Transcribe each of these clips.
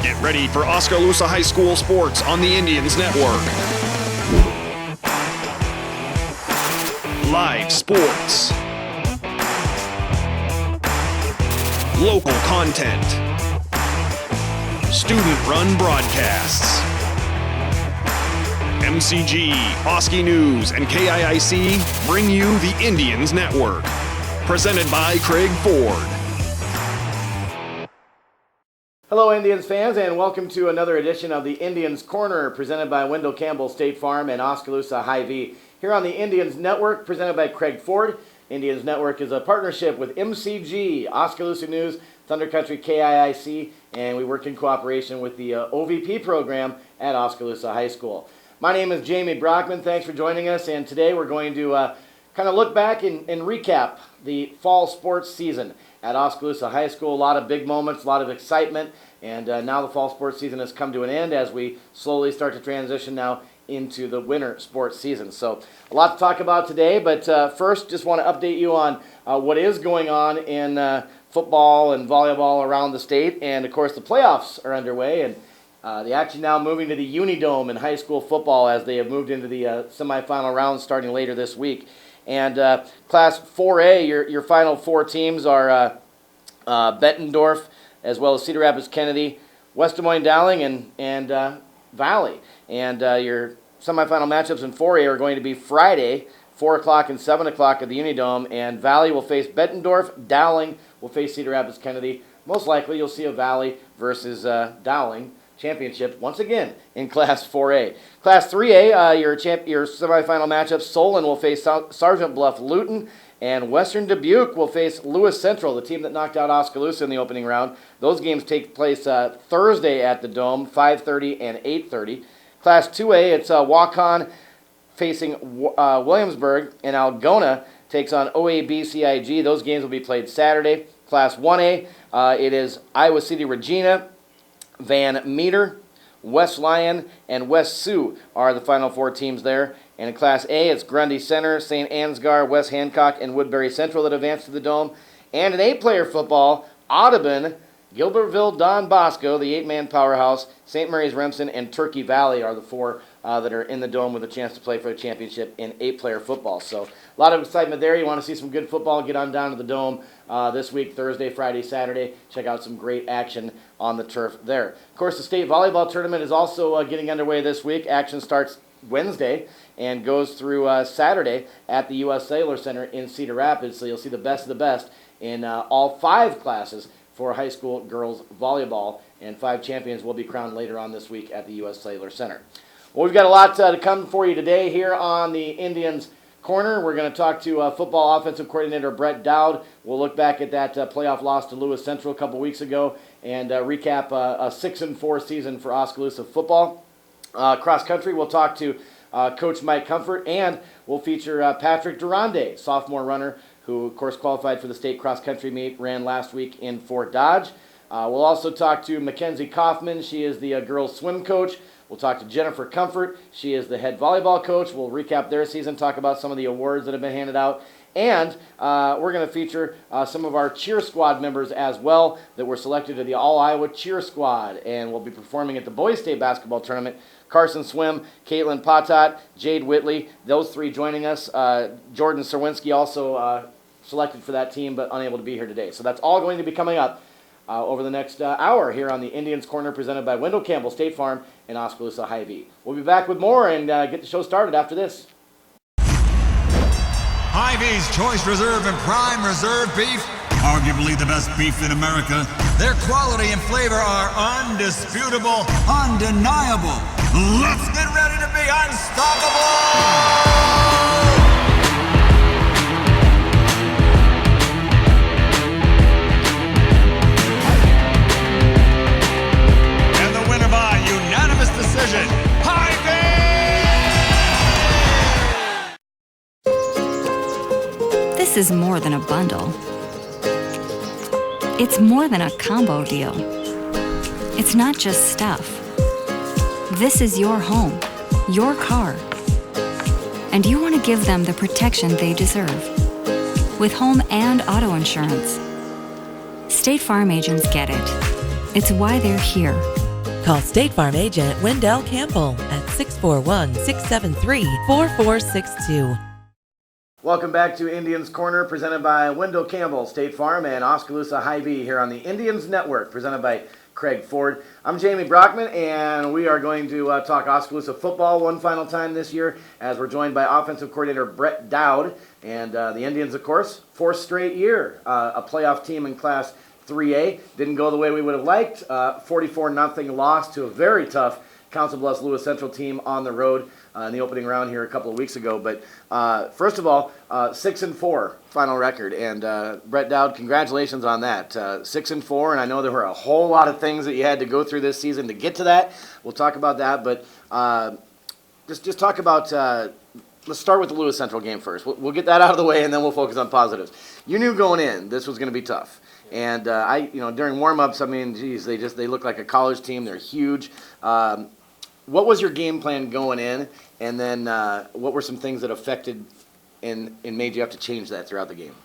Get ready for Oskaloosa High School sports on the Indians Network. Live sports. Local content. Student-run broadcasts. MCG, Oski News, and KIIC bring you the Indians Network. Presented by Craig Ford. Hello, Indians fans, and welcome to another edition of the Indians Corner, presented by Wendell Campbell State Farm and Oskaloosa Hy-Vee. Here on the Indians Network, presented by Craig Ford. Indians Network is a partnership with MCG, Oskaloosa News, Thunder Country KIIC, and we work in cooperation with the OVP program at Oskaloosa High School. My name is Jamie Brockman. Thanks for joining us, and today we're going to kind of look back and recap the fall sports season at Oskaloosa High School. A lot of big moments, a lot of excitement, and now the fall sports season has come to an end as we slowly start to transition now into the winter sports season. So a lot to talk about today, but first just want to update you on what is going on in football and volleyball around the state, and of course the playoffs are underway, and the action now moving to the Unidome in high school football as they have moved into the semifinal rounds starting later this week. And Class 4A, your final four teams are Bettendorf, as well as Cedar Rapids Kennedy, West Des Moines Dowling, and Valley. And your semifinal matchups in 4A are going to be Friday, 4 o'clock and 7 o'clock at the Unidome, and Valley will face Bettendorf, Dowling will face Cedar Rapids Kennedy. Most likely you'll see a Valley versus Dowling championship once again in Class 4A. Class 3A, your semifinal matchup, Solon will face Sergeant Bluff Luton, and Western Dubuque will face Lewis Central, the team that knocked out Oskaloosa in the opening round. Those games take place Thursday at the Dome, 5:30 and 8:30. Class 2A, it's Waukon facing Williamsburg, and Algona takes on OAB-CIG. Those games will be played Saturday. Class 1A, it is Iowa City Regina, Van Meter, West Lyon, and West Sioux are the final four teams there. And in Class A, it's Grundy Center, St. Ansgar, West Hancock, and Woodbury Central that advance to the Dome. And in 8-player football, Audubon, Gilbertville, Don Bosco, the 8-man powerhouse, St. Mary's Remsen, and Turkey Valley are the four that are in the Dome with a chance to play for the championship in 8-player football. So a lot of excitement there. You want to see some good football, get on down to the Dome this week, Thursday, Friday, Saturday. Check out some great action on the turf there. Of course, the state volleyball tournament is also getting underway this week. Action starts Wednesday and goes through Saturday at the U.S. Cellular Center in Cedar Rapids. So you'll see the best of the best in all 5 classes for high school girls volleyball, and 5 champions will be crowned later on this week at the U.S. Cellular Center. Well, we've got a lot to come for you today here on the Indians Corner. We're going to talk to football offensive coordinator Brett Dowd. We'll look back at that playoff loss to Lewis Central a couple weeks ago and recap a 6-4 season for Oskaloosa football. Cross country, we'll talk to Coach Mike Comfort, and we'll feature Patrick Tyrande, sophomore runner, who of course qualified for the state cross country meet, ran last week in Fort Dodge. We'll also talk to Mackenzie Kaufman. She is the girls swim coach. We'll talk to Jennifer Comfort. She is the head volleyball coach. We'll recap their season, talk about some of the awards that have been handed out. And we're going to feature some of our cheer squad members as well that were selected to the All-Iowa Cheer Squad and will be performing at the Boys State Basketball Tournament. Carson Swim, Caitlin Patat, Jade Whitley, those 3 joining us. Jordan Serwinski also selected for that team but unable to be here today. So that's all going to be coming up over the next hour here on the Indians Corner, presented by Wendell Campbell State Farm and Oskaloosa Hy-Vee. We'll be back with more and get the show started after this. Hy-Vee's Choice Reserve and Prime Reserve beef, arguably the best beef in America. Their quality and flavor are undisputable, undeniable. Let's get ready to be unstoppable! Decision. This is more than a bundle. It's more than a combo deal. It's not just stuff. This is your home, your car. And you want to give them the protection they deserve. With home and auto insurance. State Farm agents get it. It's why they're here. Call State Farm agent Wendell Campbell at 641-673-4462. Welcome back to Indians Corner, presented by Wendell Campbell, State Farm, and Oskaloosa Hy-Vee here on the Indians Network, presented by Craig Ford. I'm Jamie Brockman, and we are going to talk Oskaloosa football one final time this year, as we're joined by offensive coordinator Brett Dowd. And the Indians, of course, fourth straight year, a playoff team in Class 3A. Didn't go the way we would have liked. 44-0 loss to a very tough Council Bluffs Lewis Central team on the road in the opening round here a couple of weeks ago. But first of all, 6-4 final record, and Brett Dowd, congratulations on that. 6-4, and I know there were a whole lot of things that you had to go through this season to get to that. We'll talk about that, but just talk about. Let's start with the Lewis Central game first. We'll get that out of the way, and then we'll focus on positives. You knew going in this was going to be tough. And during warm-ups, I mean, geez, they look like a college team. They're huge. What was your game plan going in, and then what were some things that affected and made you have to change that throughout the game?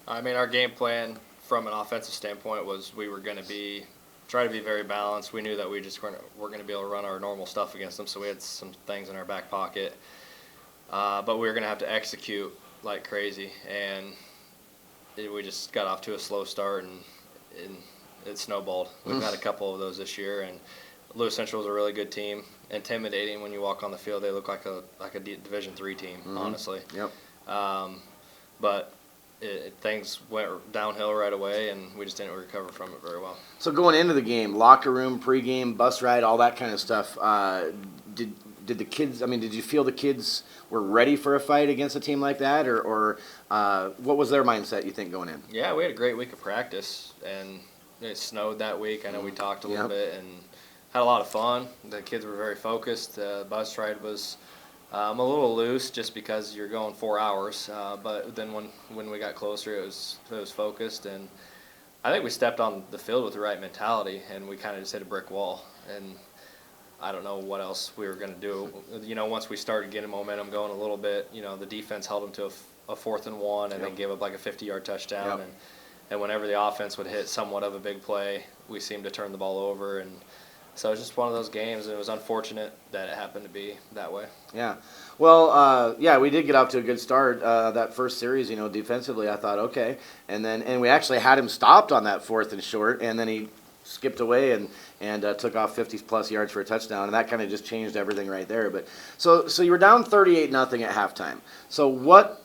I mean, our game plan from an offensive standpoint was we were going to try to be very balanced. We knew that we just weren't going to be able to run our normal stuff against them, so we had some things in our back pocket. But we were going to have to execute like crazy, and we just got off to a slow start, and it snowballed. We've had a couple of those this year, and Lewis Central is a really good team. Intimidating when you walk on the field. They look like a Division III team, honestly. Yep. But things went downhill right away, and we just didn't recover from it very well. So going into the game, locker room, pregame, bus ride, all that kind of stuff. Did the kids? I mean, did you feel the kids were ready for a fight against a team like that, or what was their mindset, you think, going in? Yeah, we had a great week of practice, and it snowed that week. I know we talked a little bit and had a lot of fun. The kids were very focused. The bus ride was a little loose just because you're going 4 hours, but then when we got closer, it was focused, and I think we stepped on the field with the right mentality, and we kind of just hit a brick wall, and I don't know what else we were going to do. Once we started getting momentum going a little bit, the defense held them to a 4th and 1, and then gave up like a 50-yard touchdown, and whenever the offense would hit somewhat of a big play, we seemed to turn the ball over, and so it was just one of those games, and it was unfortunate that it happened to be that way. Yeah. Well, we did get off to a good start. That first series, defensively, I thought, okay. And we actually had him stopped on that 4th and short, and then he skipped away and took off 50-plus yards for a touchdown, and that kind of just changed everything right there. But so you were down 38-0 at halftime. So what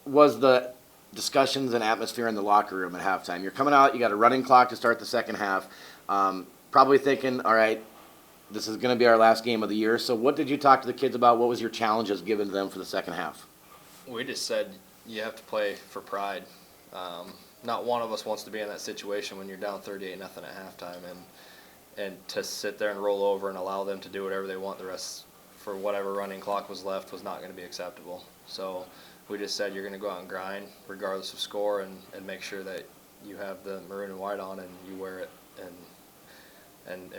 was the discussions and atmosphere in the locker room at halftime? You're coming out, you got a running clock to start the second half. Probably thinking, all right, this is going to be our last game of the year. So what did you talk to the kids about? What was your challenges given to them for the second half? We just said you have to play for pride. Not one of us wants to be in that situation when you're down 38-0 at halftime, and to sit there and roll over and allow them to do whatever they want the rest for whatever running clock was left was not going to be acceptable. So we just said you're going to go out and grind regardless of score, and make sure that you have the maroon and white on and you wear it and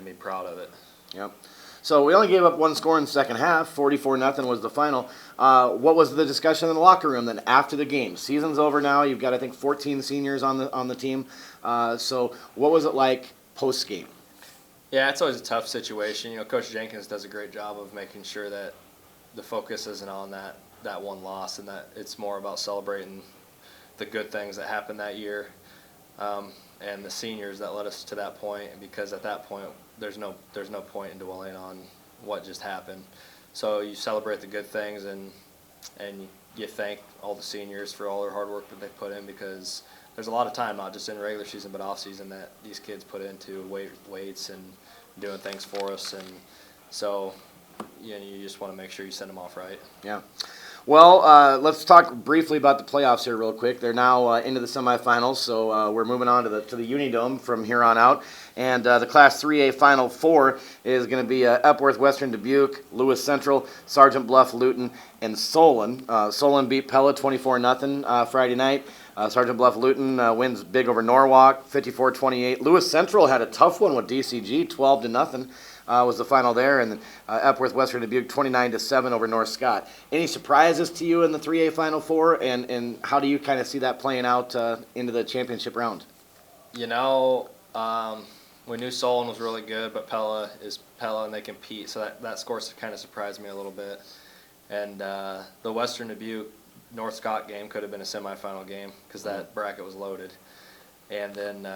be proud of it. Yep. So we only gave up one score in the second half. 44-0 was the final. What was the discussion in the locker room then after the game? Season's over now. You've got, I think, 14 seniors on the team. So what was it like post game? Yeah, it's always a tough situation. Coach Jenkins does a great job of making sure that the focus isn't on that one loss, and that it's more about celebrating the good things that happened that year. And the seniors that led us to that point, because at that point there's no point in dwelling on what just happened. So you celebrate the good things, and you thank all the seniors for all their hard work that they put in, because there's a lot of time, not just in regular season but off season, that these kids put into weights and doing things for us, and so you just want to make sure you send them off right. Yeah. Well, let's talk briefly about the playoffs here real quick. They're now into the semifinals, so we're moving on to the Unidome from here on out. And the Class 3A Final Four is going to be Epworth, Western Dubuque, Lewis Central, Sergeant Bluff, Luton, and Solon. Solon beat Pella 24-0 Friday night. Sergeant Bluff Luton wins big over Norwalk, 54-28. Lewis Central had a tough one with DCG, 12-0. Was the final there, and Epworth Western Dubuque 29-7 over North Scott. Any surprises to you in the 3A Final Four, and how do you kind of see that playing out into the championship round? we knew Solon was really good, but Pella is Pella, and they compete. So that score kind of surprised me a little bit. And the Western Dubuque North Scott game could have been a semifinal game because that bracket was loaded. And then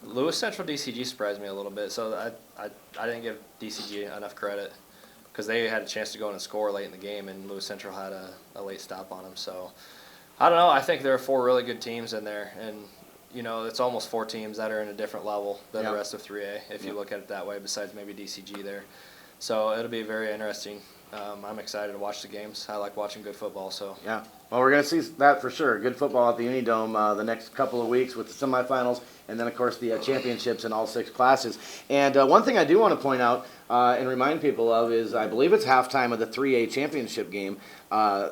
Lewis Central DCG surprised me a little bit. So I didn't give DCG enough credit because they had a chance to go in and score late in the game, and Lewis Central had a late stop on them. So I don't know. I think there are 4 really good teams in there, and it's almost 4 teams that are in a different level than the rest of 3A, if you look at it that way, besides maybe DCG there. So it'll be very interesting. I'm excited to watch the games. I like watching good football. So Yeah. Well, we're going to see that for sure. Good football at the Unidome the next couple of weeks with the semifinals, and then, of course, the championships in all 6 classes. And one thing I do want to point out and remind people of is I believe it's halftime of the 3A championship game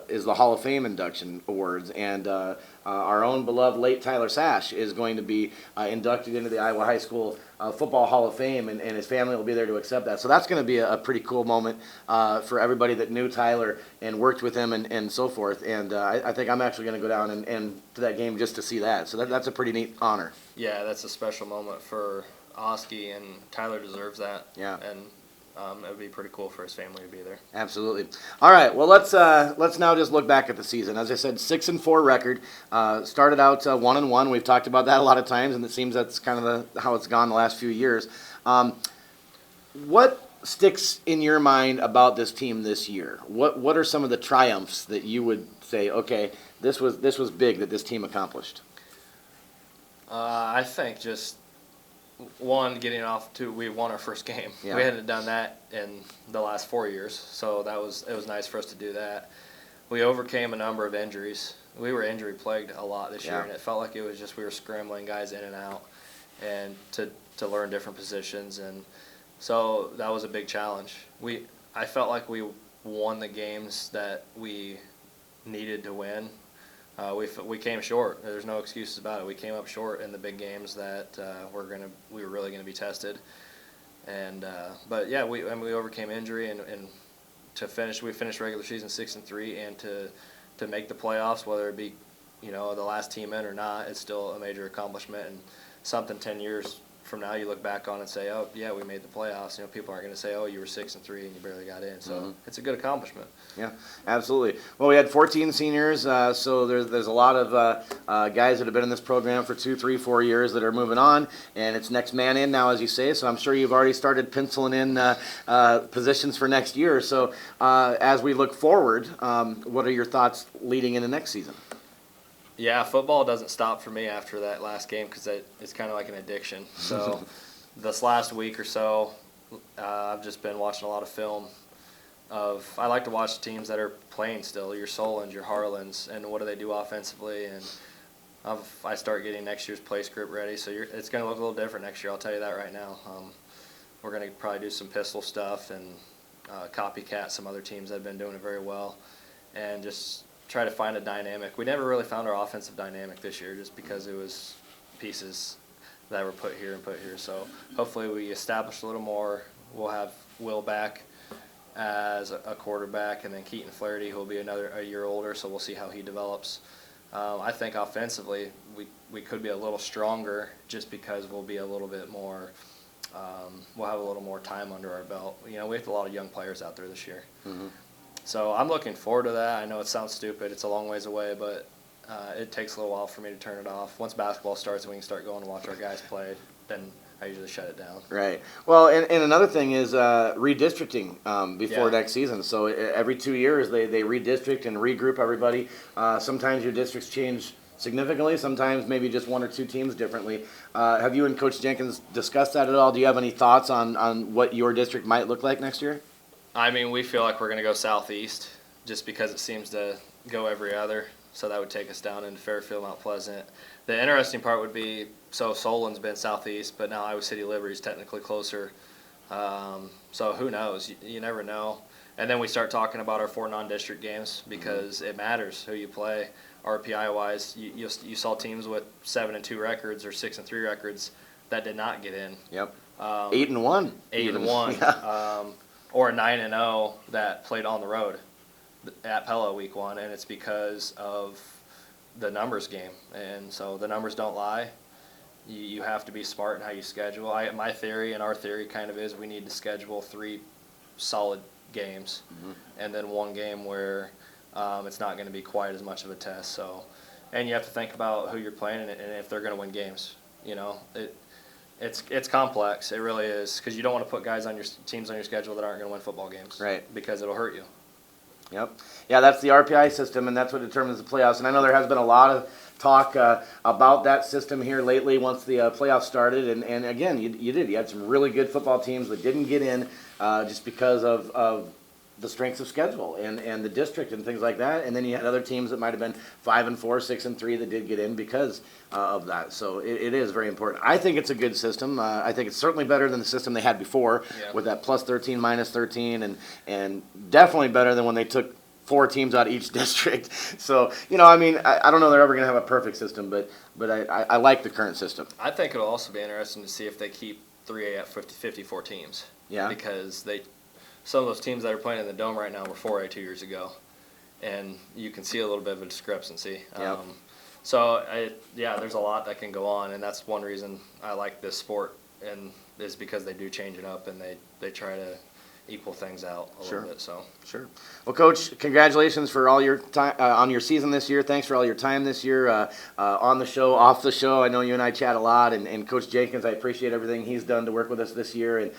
is the Hall of Fame induction awards. And our own beloved late Tyler Sash is going to be inducted into the Iowa High School Football Hall of Fame, and his family will be there to accept that. So that's going to be a pretty cool moment for everybody that knew Tyler and worked with him and so forth. And I think I'm actually going to go down and to that game just to see that. So that's a pretty neat honor. Yeah, that's a special moment for Oski, and Tyler deserves that. Yeah. And it would be pretty cool for his family to be there. Absolutely. All right. Well, let's now just look back at the season. As I said, 6-4 record. Started out 1-1. We've talked about that a lot of times, and it seems that's kind of how it's gone the last few years. What sticks in your mind about this team this year? What are some of the triumphs that you would say, okay, this was big that this team accomplished? I think just one, getting off to, we won our first game. Yeah. We hadn't done that in the last 4 years, so it was nice for us to do that. We overcame a number of injuries. We were injury plagued a lot this year, and it felt like it was just we were scrambling guys in and out, and to learn different positions, and so that was a big challenge. I felt like we won the games that we needed to win. We came short. There's no excuses about it. We came up short in the big games that we were really gonna be tested. And but yeah, we overcame injury, and we finished regular season 6-3, and to make the playoffs, whether it be the last team in or not, it's still a major accomplishment, and something 10 years from now you look back on and say, oh yeah, we made the playoffs. People aren't going to say, oh, you were 6-3 and you barely got in. So it's a good accomplishment. Yeah, absolutely. Well, we had 14 seniors, so there's a lot of guys that have been in this program for 2, 3, 4 years that are moving on, and it's next man in now, as you say. So I'm sure you've already started penciling in positions for next year. So as we look forward, what are your thoughts leading into next season? Yeah, football doesn't stop for me after that last game because it's kind of like an addiction. So this last week or so, I've just been watching a lot of film. I like to watch teams that are playing still, your Solons, your Harlans, and what do they do offensively. And I start getting next year's play script ready, so it's going to look a little different next year. I'll tell you that right now. We're going to probably do some pistol stuff and copycat some other teams that have been doing it very well, and just try to find a dynamic. We never really found our offensive dynamic this year just because it was pieces that were put here and put here. So hopefully we establish a little more. We'll have Will back as a quarterback, and then Keaton Flaherty, who will be a year older, so we'll see how he develops. I think offensively we could be a little stronger just because we'll be a little bit more we'll have a little more time under our belt. We have a lot of young players out there this year. So I'm looking forward to that. I know it sounds stupid. It's a long ways away, but it takes a little while for me to turn it off. Once basketball starts and we can start going and watch our guys play, then I usually shut it down. Right. Well, and another thing is redistricting before next season. So every 2 years they redistrict and regroup everybody. Sometimes your districts change significantly, sometimes maybe just 1 or 2 teams differently. Have you and Coach Jenkins discussed that at all? Do you have any thoughts on what your district might look like next year? I mean, we feel like we're going to go southeast just because it seems to go every other. So that would take us down into Fairfield, Mount Pleasant. The interesting part would be, so Solon's been southeast, but now Iowa City Liberty is technically closer. So who knows? You never know. And then we start talking about our 4 non-district games because it matters who you play. RPI-wise, you saw teams with 7-2 records or 6-3 records that did not get in. Yep. 8-1. 8-1. Yeah. Or a 9-0 that played on the road at Pella week 1, and it's because of the numbers game. And so the numbers don't lie. you have to be smart in how you schedule. My theory and our theory kind of is we need to schedule 3 solid games, and then 1 game where it's not going to be quite as much of a test. So, and you have to think about who you're playing and if they're going to win games. You know, it's complex. It really is, because you don't want to put guys on your teams on your schedule that aren't going to win football games. Right. Because it'll hurt you. Yep. Yeah, that's the RPI system, and that's what determines the playoffs. And I know there has been a lot of talk about that system here lately once the playoffs started. And again, you had some really good football teams that didn't get in just because of the strengths of schedule and the district and things like that. And then you had other teams that might have been 5-4, 6-3 that did get in because of that. So it is very important. I think it's a good system. I think it's certainly better than the system they had before with that plus 13, minus 13, and definitely better than when they took 4 teams out of each district. So, I mean, I don't know they're ever going to have a perfect system, but I like the current system. I think it'll also be interesting to see if they keep 3A at 54 teams. Yeah. Because some of those teams that are playing in the Dome right now were 4A 2 years ago, and you can see a little bit of a discrepancy. Yep. So, there's a lot that can go on, and that's one reason I like this sport, and is because they do change it up, and they try to equal things out a little bit. So Sure. Well, Coach, congratulations for all your time on your season this year. Thanks for all your time this year on the show, off the show. I know you and I chat a lot, and Coach Jenkins, I appreciate everything he's done to work with us this year. And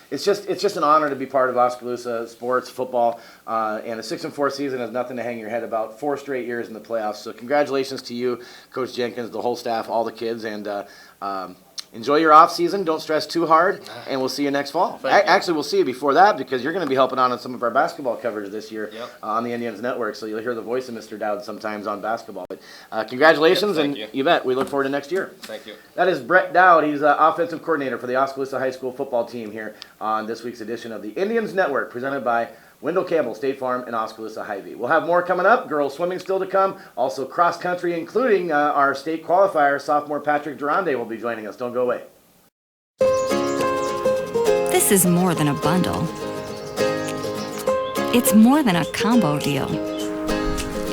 it's just an honor to be part of Oskaloosa sports, football, and a 6-4 season is nothing to hang your head about. 4 straight years in the playoffs. So congratulations to you, Coach Jenkins, the whole staff, all the kids, and enjoy your off season. Don't stress too hard, and we'll see you next fall. Actually, we'll see you before that, because you're going to be helping out on some of our basketball coverage this year on the Indians Network. So you'll hear the voice of Mr. Dowd sometimes on basketball. But congratulations, and you bet. We look forward to next year. Thank you. That is Brett Dowd. He's offensive coordinator for the Oskaloosa High School football team here on this week's edition of the Indians Network, presented by Wendell Campbell, State Farm, and Oskaloosa Hy-Vee. We'll have more coming up. Girls swimming still to come. Also cross country, including our state qualifier, sophomore Patrick Tyrande will be joining us. Don't go away. This is more than a bundle. It's more than a combo deal.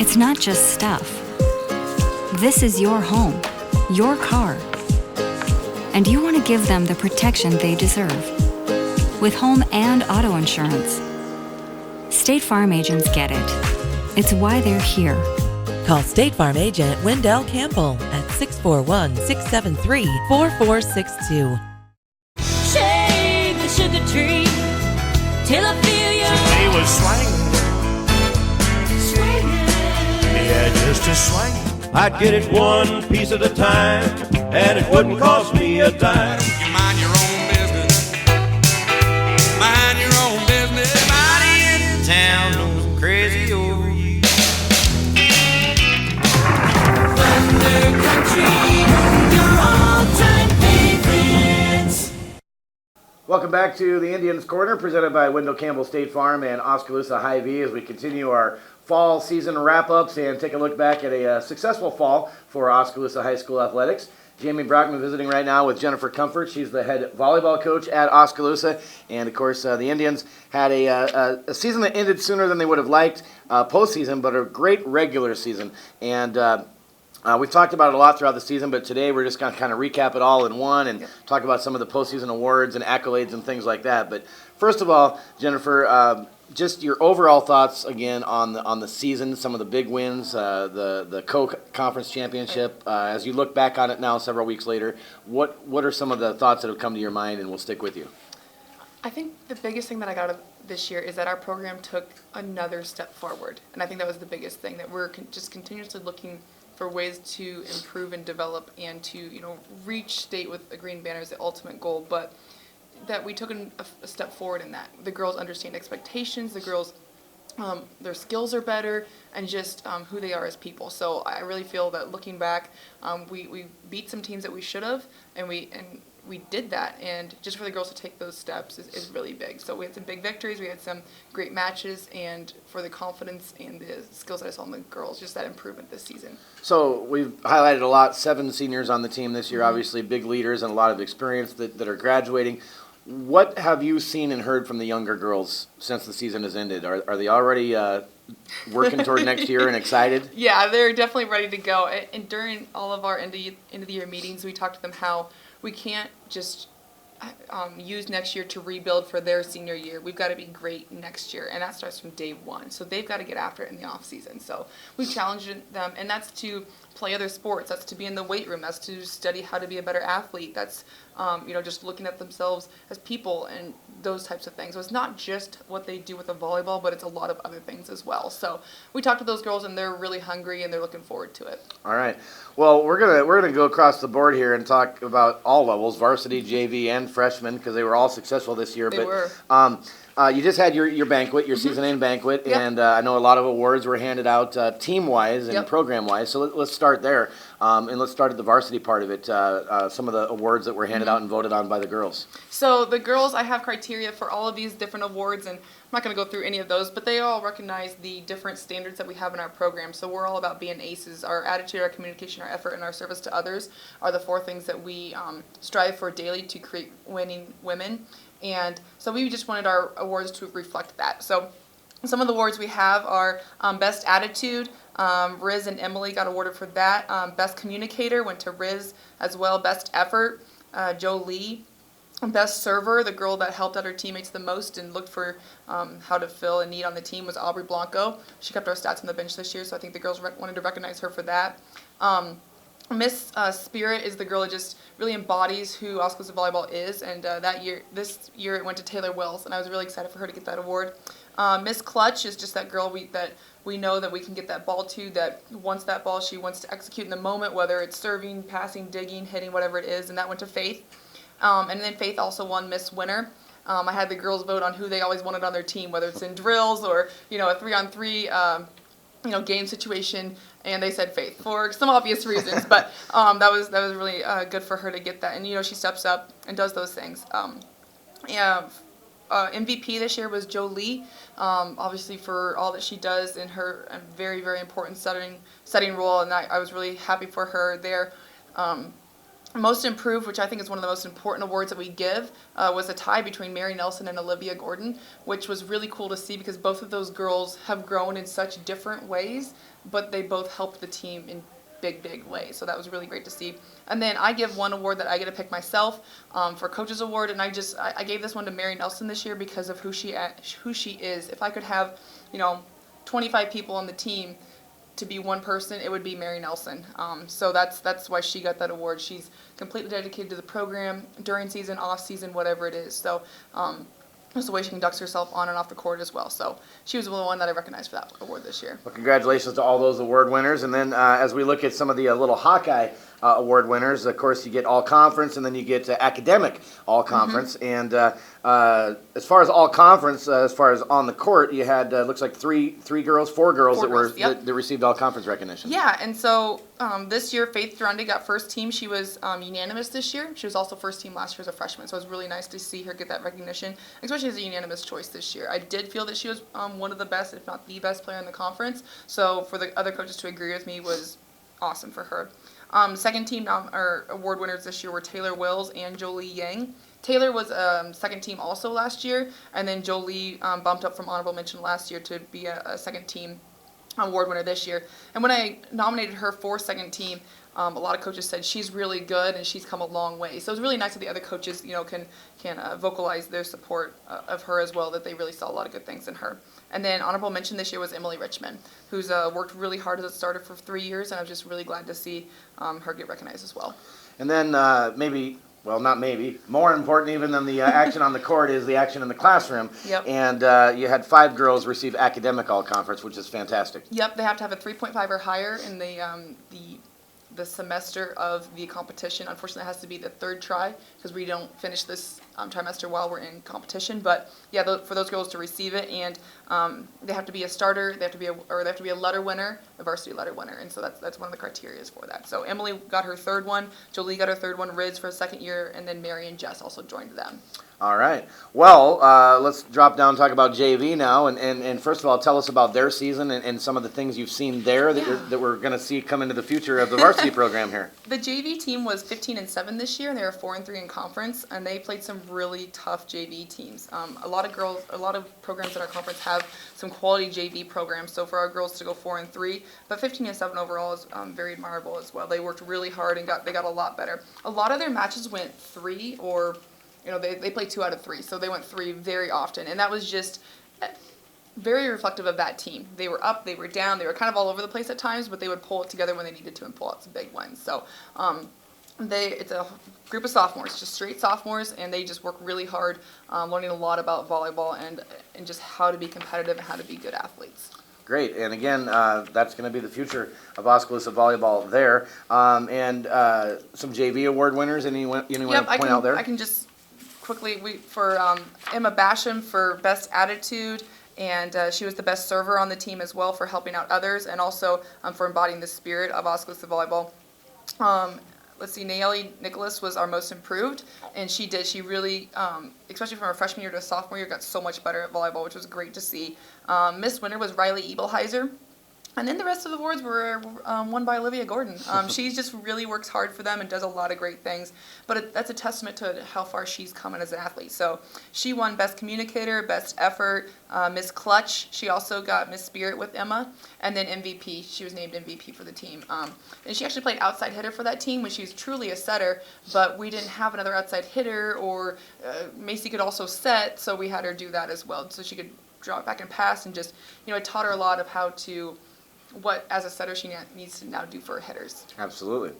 It's not just stuff. This is your home, your car. And you want to give them the protection they deserve, with home and auto insurance. State Farm agents get it. It's why they're here. Call State Farm agent Wendell Campbell at 641-673-4462. Shake the sugar tree till I feel you. He was swinging. Yeah, just a swing. I'd get it one piece at a time, and it wouldn't cost me a dime. You mind your own business. Mind your own business. Everybody in town knows I'm crazy over you. Thunder Country, your all-time favorites. Welcome back to the Indians Corner, presented by Wendell Campbell State Farm and Oskaloosa Hy-Vee, as we continue our fall season wrap-ups and take a look back at a successful fall for Oskaloosa High School athletics. Jamie Brockman visiting right now with Jennifer Comfort. She's the head volleyball coach at Oskaloosa. And, of course, the Indians had a season that ended sooner than they would have liked postseason, but a great regular season. And we've talked about it a lot throughout the season, but today we're just going to kind of recap it all in one and talk about some of the postseason awards and accolades and things like that. But first of all, Jennifer, just your overall thoughts again on the season, some of the big wins, the co-conference championship. As you look back on it now, several weeks later, what are some of the thoughts that have come to your mind and will stick with you? I think the biggest thing that I got out of this year is that our program took another step forward, and I think that was the biggest thing, that we're just continuously looking for ways to improve and develop and to reach state with a green banner as the ultimate goal, but that we took a step forward in that. The girls understand expectations, the girls, their skills are better, and just who they are as people. So I really feel that looking back, we beat some teams that we should have, and we did that, and just for the girls to take those steps is really big. So we had some big victories, we had some great matches, and for the confidence and the skills that I saw in the girls, just that improvement this season. So we've highlighted a lot, 7 seniors on the team this year, obviously big leaders and a lot of experience that are graduating. What have you seen and heard from the younger girls since the season has ended? Are they already working toward next year and excited? Yeah, they're definitely ready to go. And during all of our end of the year meetings, we talked to them how we can't just use next year to rebuild for their senior year. We've got to be great next year, and that starts from day one. So they've got to get after it in the off season. So we've challenged them, and that's to play other sports. That's to be in the weight room. That's to study how to be a better athlete. That's just looking at themselves as people and those types of things. So it's not just what they do with the volleyball, but it's a lot of other things as well. So we talked to those girls, and they're really hungry, and they're looking forward to it. All right. Well, we're gonna go across the board here and talk about all levels, varsity, JV, and freshmen, because they were all successful this year. They were. You just had your banquet, your season-end banquet, Yep. and I know a lot of awards were handed out team-wise and Yep. program-wise. So let's start there, and let's start at the varsity part of it. Some of the awards that were handed out and voted on by the girls. So the girls, I have criteria for all of these different awards, and I'm not going to go through any of those, but they all recognize the different standards that we have in our program. So we're all about being aces. Our attitude, our communication, our effort, and our service to others are the 4 things that we strive for daily to create winning women. And so we just wanted our awards to reflect that. So some of the awards we have are Best Attitude. Riz and Emily got awarded for that. Best Communicator went to Riz as well. Best Effort, Jolie. Best Server, the girl that helped out her teammates the most and looked for how to fill a need on the team, was Aubrey Blanco. She kept our stats on the bench this year, so I think the girls wanted to recognize her for that. Miss Spirit is the girl that just really embodies who Oskaloosa Volleyball is, and this year it went to Taylor Wells, and I was really excited for her to get that award. Miss Clutch is just that girl that we know that we can get that ball to, that wants that ball, she wants to execute in the moment, whether it's serving, passing, digging, hitting, whatever it is, and that went to Faith. And then Faith also won Miss Winner. I had the girls vote on who they always wanted on their team, whether it's in drills or a 3-on-3 game situation, and they said Faith for some obvious reasons. But that was really good for her to get that, and she steps up and does those things. MVP this year was Jolie, obviously for all that she does in her very, very important setting role, and I was really happy for her there. Most Improved, which I think is one of the most important awards that we give, was a tie between Mary Nelson and Olivia Gordon, which was really cool to see because both of those girls have grown in such different ways, but they both helped the team in big, big ways. So that was really great to see. And then I give one award that I get to pick myself for Coaches Award, and I gave this one to Mary Nelson this year because of who she is. If I could have 25 people on the team to be one person, it would be Mary Nelson. So that's why she got that award. She's completely dedicated to the program during season, off season, whatever it is. So that's the way she conducts herself on and off the court as well. So she was the one that I recognized for that award this year. Well, congratulations to all those award winners. And then as we look at some of the little Hawkeye award winners, of course, you get all conference, and then you get academic all conference. Mm-hmm. And as far as all conference, as far as on the court, you had looks like four girls that received all conference recognition. Yeah, and so this year Faith Tyrande got first team. She was unanimous this year. She was also first team last year as a freshman, so it was really nice to see her get that recognition, especially as a unanimous choice this year. I did feel that she was one of the best, if not the best player in the conference. So for the other coaches to agree with me was awesome for her. Second team award winners this year were Taylor Wills and Jolie Yang. Taylor was second team also last year, and then Jolie bumped up from honorable mention last year to be a second team award winner this year. And when I nominated her for second team, a lot of coaches said she's really good and she's come a long way. So it was really nice that the other coaches, can vocalize their support of her as well, that they really saw a lot of good things in her. And then honorable mention this year was Emily Richmond, who's worked really hard as a starter for 3 years, and I was just really glad to see her get recognized as well. And then more important even than the action on the court is the action in the classroom. Yep. And you had 5 girls receive academic all-conference, which is fantastic. Yep, they have to have a 3.5 or higher in the semester of the competition. Unfortunately, it has to be the third try because we don't finish this trimester while we're in competition. But yeah, for those girls to receive it, and they have to be a starter, they have to be a letter winner, a varsity letter winner, and so that's one of the criteria for that. So Emily got her third one, Jolie got her third one, Riz for a second year, and then Mary and Jess also joined them. All right. Well, let's drop down and talk about JV now. And first of all, tell us about their season and some of the things you've seen there that we're going to see come into the future of the varsity program here. The JV team was 15-7 this year, and they were 4-3 in conference, and they played some really tough JV teams. A lot of programs in our conference have some quality JV programs. So for our girls to go 4-3, but 15-7 overall is very admirable as well. They worked really hard and they got a lot better. A lot of their matches went 3 or, they played 2 out of 3, so they went 3 very often, and that was just very reflective of that team. They were up, they were down, they were kind of all over the place at times, but they would pull it together when they needed to and pull out some big wins. So it's a group of sophomores, just straight sophomores, and they just work really hard, learning a lot about volleyball and just how to be competitive and how to be good athletes. Great, and again, that's going to be the future of Oskaloosa volleyball there. And some JV award winners, anyone you want to point out there? I can just quickly, for Emma Basham for best attitude, and she was the best server on the team as well for helping out others, and also for embodying the spirit of Oskaloosa volleyball. Let's see, Nayeli Nicholas was our most improved, and she really, especially from her freshman year to sophomore year, got so much better at volleyball, which was great to see. Miss Winter was Riley Ebelheiser. And then the rest of the awards were won by Olivia Gordon. She just really works hard for them and does a lot of great things. But that's a testament to how far she's come as an athlete. So she won Best Communicator, Best Effort, Miss Clutch. She also got Miss Spirit with Emma. And then MVP. She was named MVP for the team. And she actually played outside hitter for that team when she was truly a setter. But we didn't have another outside hitter, or Macy could also set, so we had her do that as well. So she could draw it back and pass, and just, it taught her a lot of how to, what as a setter she needs to now do for her hitters. Absolutely.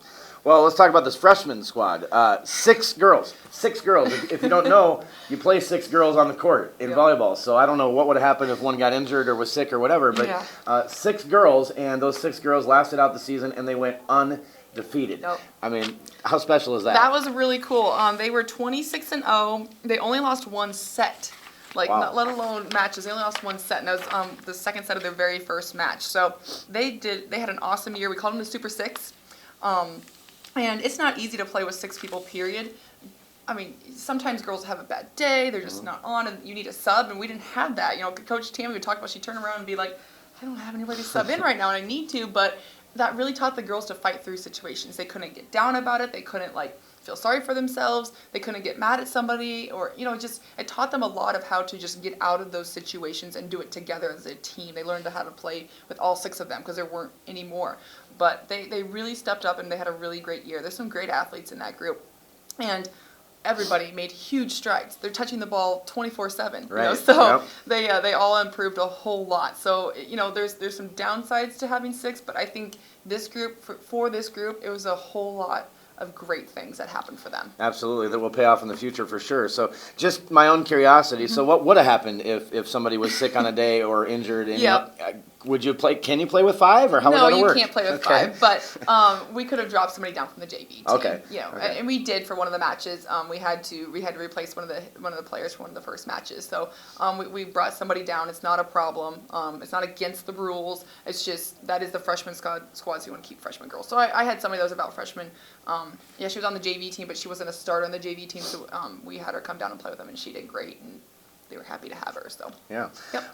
Well, let's talk about this freshman squad. 6 girls. 6 girls. If you don't know, you play 6 girls on the court in volleyball. So I don't know what would have happened if one got injured or was sick or whatever. But 6 girls, and those 6 girls lasted out the season, and they went undefeated. Nope. I mean, how special is that? That was really cool. They were 26-0. They only lost 1 set. Wow. Not let alone matches. They only lost 1 set, and that was the second set of their very first match. So they had an awesome year. We called them the Super 6. And it's not easy to play with 6 people, period. I mean, sometimes girls have a bad day, they're just not on, and you need a sub, and we didn't have that. Coach Tammy would talk about, she'd turn around and be like, I don't have anybody to sub in right now, and I need to, but that really taught the girls to fight through situations. They couldn't get down about it, they couldn't, feel sorry for themselves, they couldn't get mad at somebody, or, it taught them a lot of how to just get out of those situations and do it together as a team. They learned how to play with all 6 of them, because there weren't any more. But they really stepped up, and they had a really great year. There's some great athletes in that group. And everybody made huge strides. They're touching the ball 24/7. Right. So they all improved a whole lot. So there's some downsides to having 6, but I think this group for this group, it was a whole lot of great things that happened for them. Absolutely, that will pay off in the future for sure. So just my own curiosity, so what would have happened if somebody was sick on a day or injured? And would you play? Can you play with 5, or how would that work? No, you can't play with 5, but we could have dropped somebody down from the JV team. Okay. And we did for one of the matches. We had to replace one of the players for one of the first matches. So we brought somebody down. It's not a problem. It's not against the rules. It's just that is the freshman squad, so you want to keep freshman girls. So I had somebody that was about freshman. She was on the JV team, but she wasn't a starter on the JV team. So we had her come down and play with them, and she did great. And they were happy to have her. So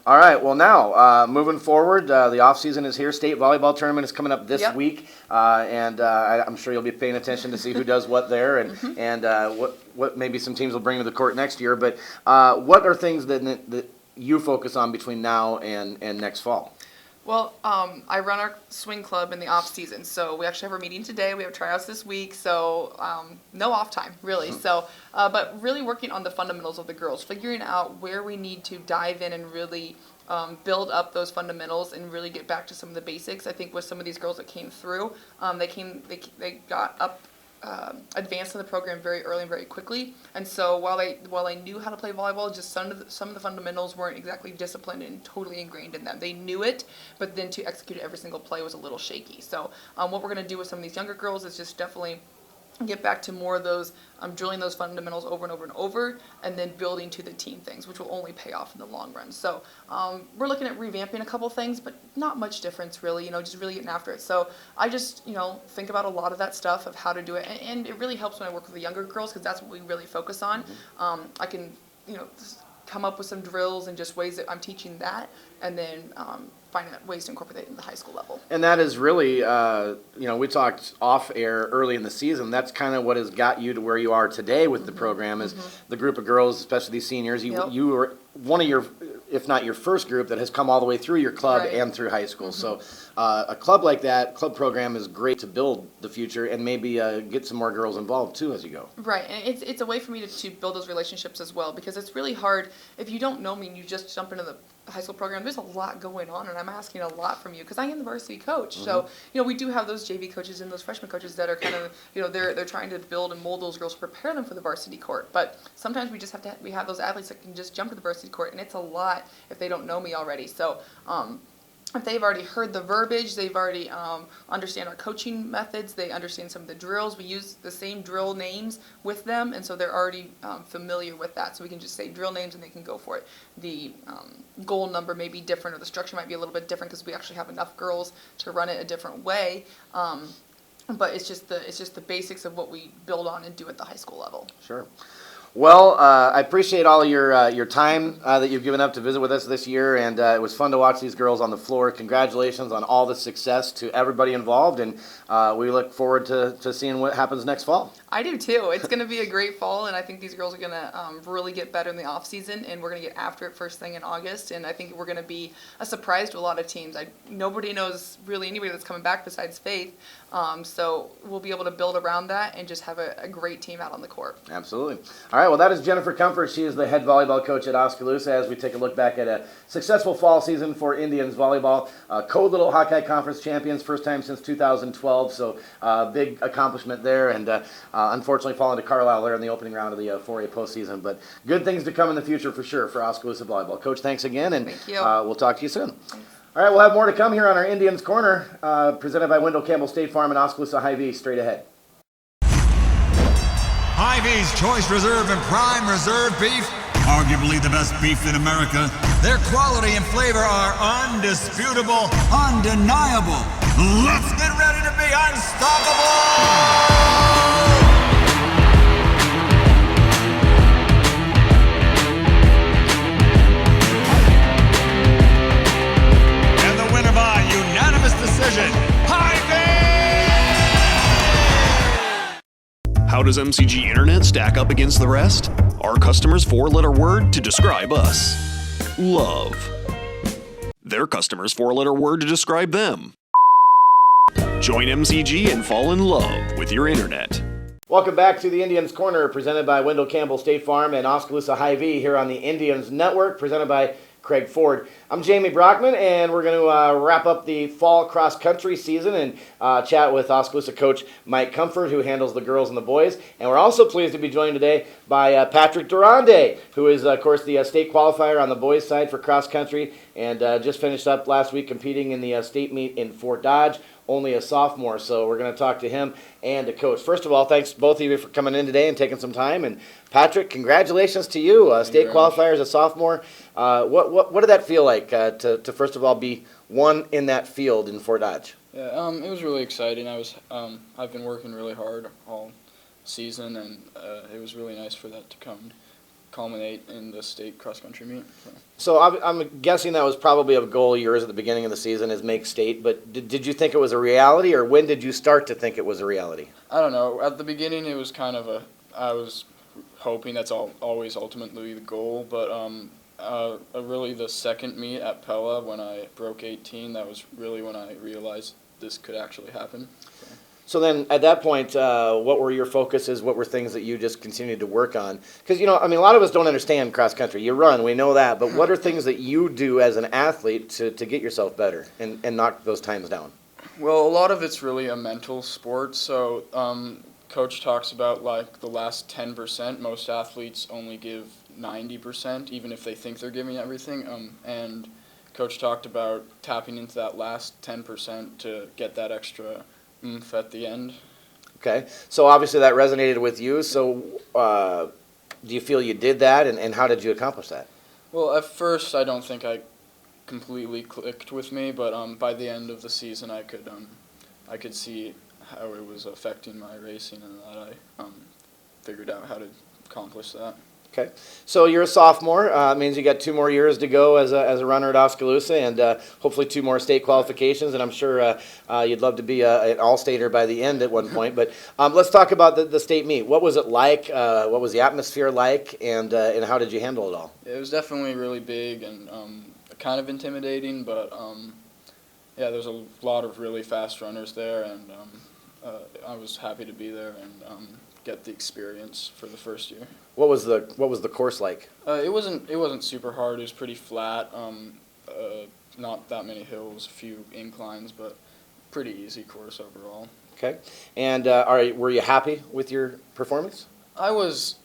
All right. Well, now moving forward, the off season is here. State volleyball tournament is coming up this week, and I'm sure you'll be paying attention to see who does what there, and what maybe some teams will bring to the court next year. But what are things that you focus on between now and next fall? Well, I run our swing club in the off season, so we actually have our meeting today. We have tryouts this week, so no off time really. So, but really working on the fundamentals of the girls, figuring out where we need to dive in and really build up those fundamentals and really get back to some of the basics. I think with some of these girls that came through, they got up. Advanced in the program very early and very quickly, and so while they knew how to play volleyball, just some of the fundamentals weren't exactly disciplined and totally ingrained in them. They knew it, but then to execute every single play was a little shaky. So what we're going to do with some of these younger girls is just definitely get back to more of those drilling those fundamentals over and over and over, and then building to the team things, which will only pay off in the long run. So we're looking at revamping a couple things, but not much difference really, just really getting after it. So I just think about a lot of that stuff of how to do it, and it really helps when I work with the younger girls, because that's what we really focus on. I can come up with some drills and just ways that I'm teaching that, and then finding ways to incorporate it in the high school level. And that is really, we talked off air early in the season. That's kind of what has got you to where you are today with the program, is the group of girls, especially these seniors. You were one of your, if not your first group, that has come all the way through your club and through high school. So a club like that, club program, is great to build the future and maybe get some more girls involved too as you go. Right, and it's a way for me to build those relationships as well, because it's really hard if you don't know me and you just jump into the high school program. There's a lot going on, and I'm asking a lot from you because I am the varsity coach. So we do have those JV coaches and those freshman coaches that are kind of they're trying to build and mold those girls, prepare them for the varsity court. But sometimes we just have those athletes that can just jump to the varsity court, and it's a lot if they don't know me already. So if they've already heard the verbiage, they've already understand our coaching methods, they understand some of the drills. We use the same drill names with them, and so they're already familiar with that. So we can just say drill names and they can go for it. The goal number may be different, or the structure might be a little bit different because we actually have enough girls to run it a different way. But it's just the basics of what we build on and do at the high school level. Sure. Well, I appreciate all your time that you've given up to visit with us this year, and it was fun to watch these girls on the floor. Congratulations on all the success to everybody involved, and we look forward to seeing what happens next fall. I do too. It's going to be a great fall, and I think these girls are going to really get better in the off season, and we're going to get after it first thing in August. And I think we're going to be a surprise to a lot of teams. Nobody knows really anybody that's coming back besides Faith, so we'll be able to build around that and just have a great team out on the court. Absolutely. All right. Well, that is Jennifer Comfort. She is the head volleyball coach at Oskaloosa. As we take a look back at a successful fall season for Indians volleyball, Code Little Hawkeye Conference champions, first time since 2012. So big accomplishment there, and unfortunately falling to Carlisle there in the opening round of the 4A postseason. But good things to come in the future for sure for Oskaloosa volleyball. Coach, thanks again, and Thank you. We'll talk to you soon. Thanks. All right, we'll have more to come here on our Indians Corner, presented by Wendell Campbell State Farm and Oskaloosa Hy-Vee. Straight ahead. Hy-Vee's Choice Reserve and Prime Reserve Beef, arguably the best beef in America. Their quality and flavor are undisputable, undeniable. Let's get ready to be unstoppable! And the winner by unanimous decision, Hy-Vee! How does MCG Internet stack up against the rest? Our customers' four-letter word to describe us. Love. Their customers' four-letter word to describe them. Join MCG and fall in love with your internet. Welcome back to the Indians Corner, presented by Wendell Campbell State Farm and Oskaloosa Hy-Vee here on the Indians Network, presented by Craig Ford. I'm Jamie Brockman, and we're going to wrap up the fall cross-country season and chat with Oskaloosa coach Mike Comfort, who handles the girls and the boys. And we're also pleased to be joined today by Patrick Tyrande, who is, of course, the state qualifier on the boys' side for cross-country, and just finished up last week competing in the state meet in Fort Dodge. Only a sophomore, so we're going to talk to him and the coach. First of all, thanks both of you for coming in today and taking some time. And Patrick, congratulations to you, state qualifier as a sophomore. What did that feel like to first of all be one in that field in Fort Dodge? Yeah, it was really exciting. I've been working really hard all season, and it was really nice for that to culminate in the state cross-country meet. So I'm guessing that was probably a goal of yours at the beginning of the season, is make state, but did you think it was a reality, or when did you start to think it was a reality? I don't know. At the beginning, it was kind of I was hoping that's always ultimately the goal, but really the second meet at Pella, when I broke 18, that was really when I realized this could actually happen. So then, at that point, what were your focuses? What were things that you just continued to work on? Because, a lot of us don't understand cross-country. You run, we know that, but what are things that you do as an athlete to get yourself better and knock those times down? Well, a lot of it's really a mental sport. So Coach talks about, like, the last 10%. Most athletes only give 90%, even if they think they're giving everything. And Coach talked about tapping into that last 10% to get that extra oomph at the end. Okay, so obviously that resonated with you. So do you feel you did that, and how did you accomplish that? Well, at first I don't think I completely clicked with me, but by the end of the season I could see how it was affecting my racing, and that I figured out how to accomplish that. Okay, so you're a sophomore. It means you got 2 more years to go as a runner at Oskaloosa, and hopefully 2 more state qualifications. And I'm sure you'd love to be an all-stater by the end at one point. But let's talk about the state meet. What was it like? What was the atmosphere like? And how did you handle it all? It was definitely really big and kind of intimidating, but yeah, there's a lot of really fast runners there, and I was happy to be there and get the experience for the first year. What was the course like? It wasn't super hard. It was pretty flat. Not that many hills, a few inclines, but pretty easy course overall. Okay, and were you happy with your performance? I was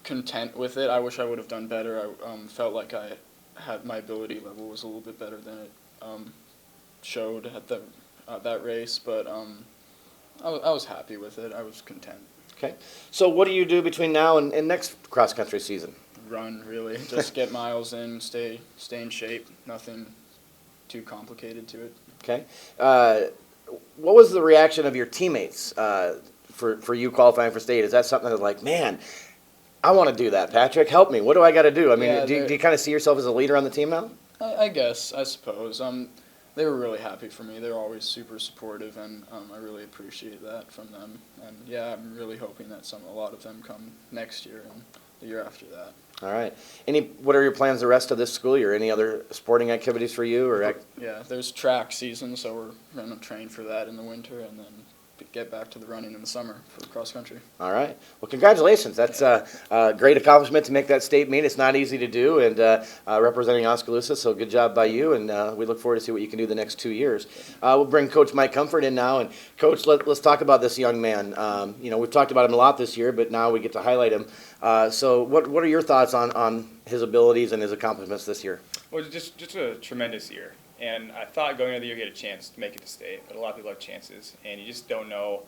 content with it. I wish I would have done better. I felt like I had my ability level was a little bit better than it showed at that race, but I was happy with it. I was content. Okay, so what do you do between now and next cross country season? Run, really. Just get miles in, stay in shape. Nothing too complicated to it. Okay, what was the reaction of your teammates for you qualifying for state? Is that something that's like, man, I want to do that, Patrick, help me. What do I got to do? I mean, Yeah, do you kind of see yourself as a leader on the team now? I guess, I suppose. They were really happy for me. They're always super supportive, and I really appreciate that from them. And yeah, I'm really hoping that a lot of them come next year and the year after that. All right. What are your plans the rest of this school year? Any other sporting activities for you? Yeah, there's track season, so we're going to train for that in the winter and then get back to the running in the summer for cross country. All right. Well, congratulations. That's a great accomplishment to make that state meet. It's not easy to do, and representing Oskaloosa, so good job by you, and we look forward to see what you can do the next 2 years. We'll bring Coach Mike Comfort in now, and Coach, let's talk about this young man. We've talked about him a lot this year, but now we get to highlight him. So what are your thoughts on his abilities and his accomplishments this year? Well, just a tremendous year. And I thought going into the year he had a chance to make it to state, but a lot of people have chances, and you just don't know.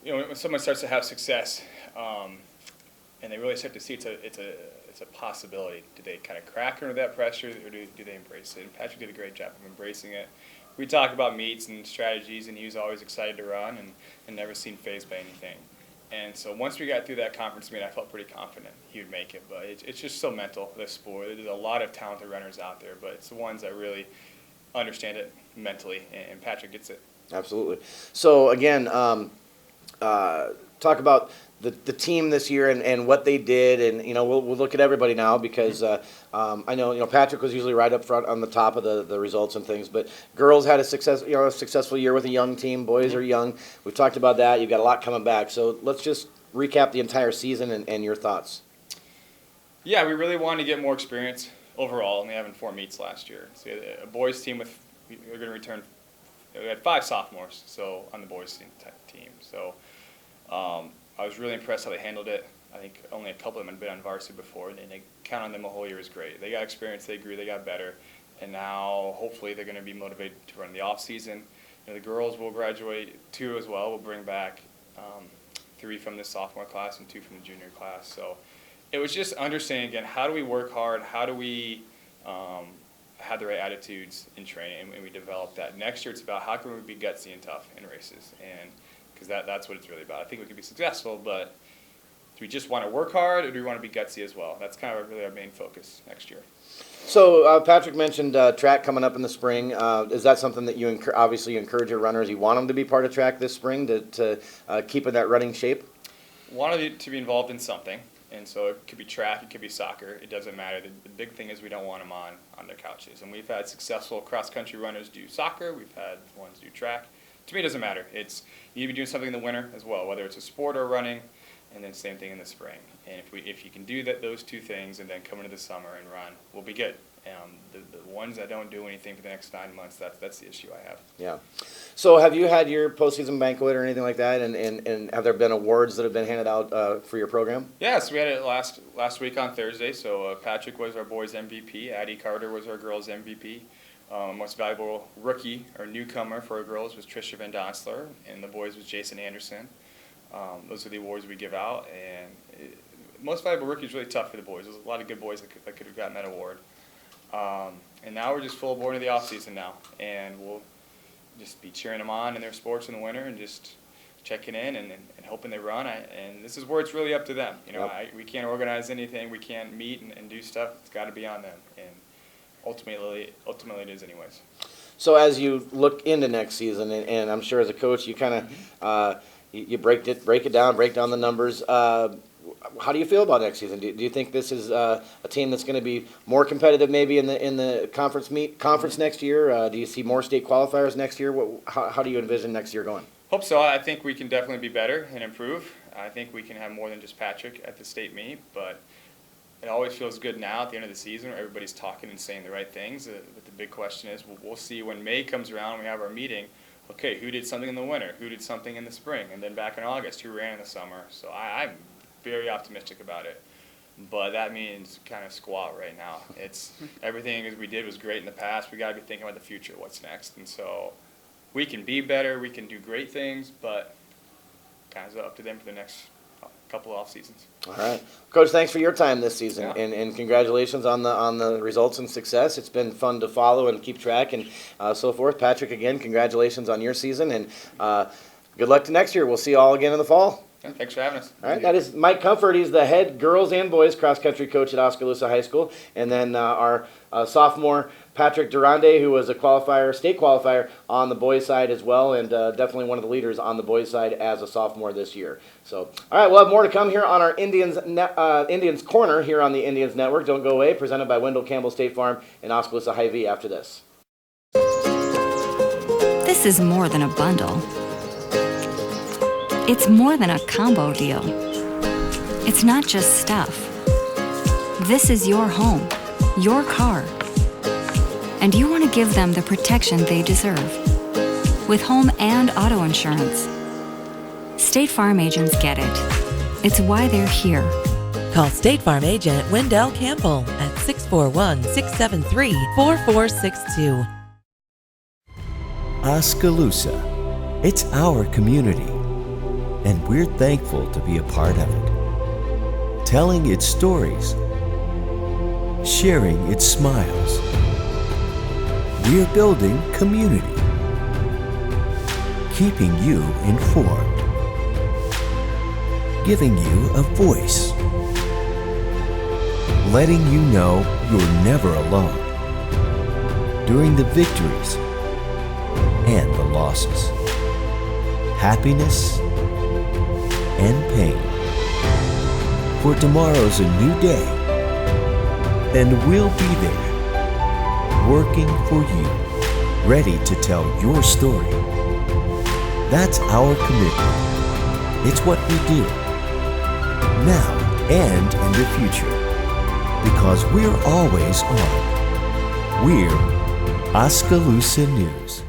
When someone starts to have success, and they really start to see it's a possibility. Do they kind of crack under that pressure, or do they embrace it? And Patrick did a great job of embracing it. We talked about meets and strategies, and he was always excited to run and never seemed fazed by anything. And so once we got through that conference meet, I felt pretty confident he would make it. But it's just so mental, this sport. There's a lot of talented runners out there, but it's the ones that really understand it mentally, and Patrick gets it. Absolutely. So again, talk about the team this year and what they did, and we'll look at everybody now because I know Patrick was usually right up front on the top of the results and things, but girls had a successful year with a young team. Boys are young. We've talked about that. You've got a lot coming back. So let's just recap the entire season and your thoughts. Yeah, we really wanted to get more experience overall, only having 4 meets last year. So we had a boys team we're going to return. We had 5 sophomores, so on the boys team. So I was really impressed how they handled it. I think only a couple of them had been on varsity before, and they count on them a whole year is great. They got experience, they grew, they got better, and now hopefully they're going to be motivated to run the off season. The girls will graduate 2 as well. We'll bring back 3 from the sophomore class and 2 from the junior class. So it was just understanding, again, how do we work hard, how do we have the right attitudes in training, and we develop that. Next year it's about how can we be gutsy and tough in races, and because that's what it's really about. I think we can be successful, but do we just want to work hard, or do we want to be gutsy as well? That's kind of really our main focus next year. So Patrick mentioned track coming up in the spring. Is that something that you obviously encourage your runners? You want them to be part of track this spring to keep in that running shape? Wanted to be involved in something. And so it could be track, it could be soccer, it doesn't matter. The big thing is we don't want them on their couches. And we've had successful cross-country runners do soccer, we've had ones do track. To me, it doesn't matter. You need to be doing something in the winter as well, whether it's a sport or running, and then same thing in the spring. And if you can do those 2 things and then come into the summer and run, we'll be good. The ones that don't do anything for the next 9 months, that's the issue I have. Yeah. So have you had your postseason banquet or anything like that, and have there been awards that have been handed out for your program? Yeah, so we had it last week on Thursday. So Patrick was our boys MVP, Addie Carter was our girls MVP. Most valuable rookie or newcomer for our girls was Trisha Van Donsler, and the boys was Jason Anderson. Those are the awards we give out, and most valuable rookie is really tough for the boys. There's a lot of good boys that could have gotten that award. And now we're just full aboard into the off season now, and we'll just be cheering them on in their sports in the winter and just checking in and hoping they run. And this is where it's really up to them. You know, we can't organize anything. We can't meet and do stuff. It's got to be on them. And ultimately it is anyways. So as you look into next season, and I'm sure as a coach, you kind of you break it down, break down the numbers. How do you feel about next season? Do you think this is a team that's going to be more competitive, maybe in the conference next year? Do you see more state qualifiers next year? How do you envision next year going? Hope so. I think we can definitely be better and improve. I think we can have more than just Patrick at the state meet, but it always feels good now at the end of the season where everybody's talking and saying the right things. But the big question is, we'll see when May comes around and we have our meeting, okay, who did something in the winter? Who did something in the spring? And then back in August, who ran in the summer? So I'm very optimistic about it. But that means kind of squat right now. It's everything as we did was great in the past. We got to be thinking about the future, what's next. And so we can be better, we can do great things, but kind of up to them for the next couple off seasons. All right, Coach. Thanks for your time this season, and congratulations on the results and success. It's been fun to follow and keep track and so forth. Patrick, again, congratulations on your season, and good luck to next year. We'll see you all again in the fall. Yeah, thanks for having us. All right, that is Mike Comfort. He's the head girls and boys cross country coach at Oskaloosa High School, and then our sophomore Patrick Tyrande, who was a state qualifier on the boys' side as well, and definitely one of the leaders on the boys' side as a sophomore this year. So, all right, we'll have more to come here on our Indians Corner here on the Indians Network. Don't go away. Presented by Wendell Campbell State Farm and Oskaloosa Hy-Vee after this. This is more than a bundle. It's more than a combo deal. It's not just stuff. This is your home, your car. And you want to give them the protection they deserve with home and auto insurance. State Farm agents get it. It's why they're here. Call State Farm agent Wendell Campbell at 641-673-4462. Oskaloosa. It's our community, and we're thankful to be a part of it. Telling its stories, sharing its smiles. We're building community, keeping you informed, giving you a voice, letting you know you're never alone during the victories and the losses, happiness and pain. For tomorrow's a new day, and we'll be there, working for you, ready to tell your story. That's our commitment. It's what we do, now and in the future, because we're always on. We're Oskaloosa News.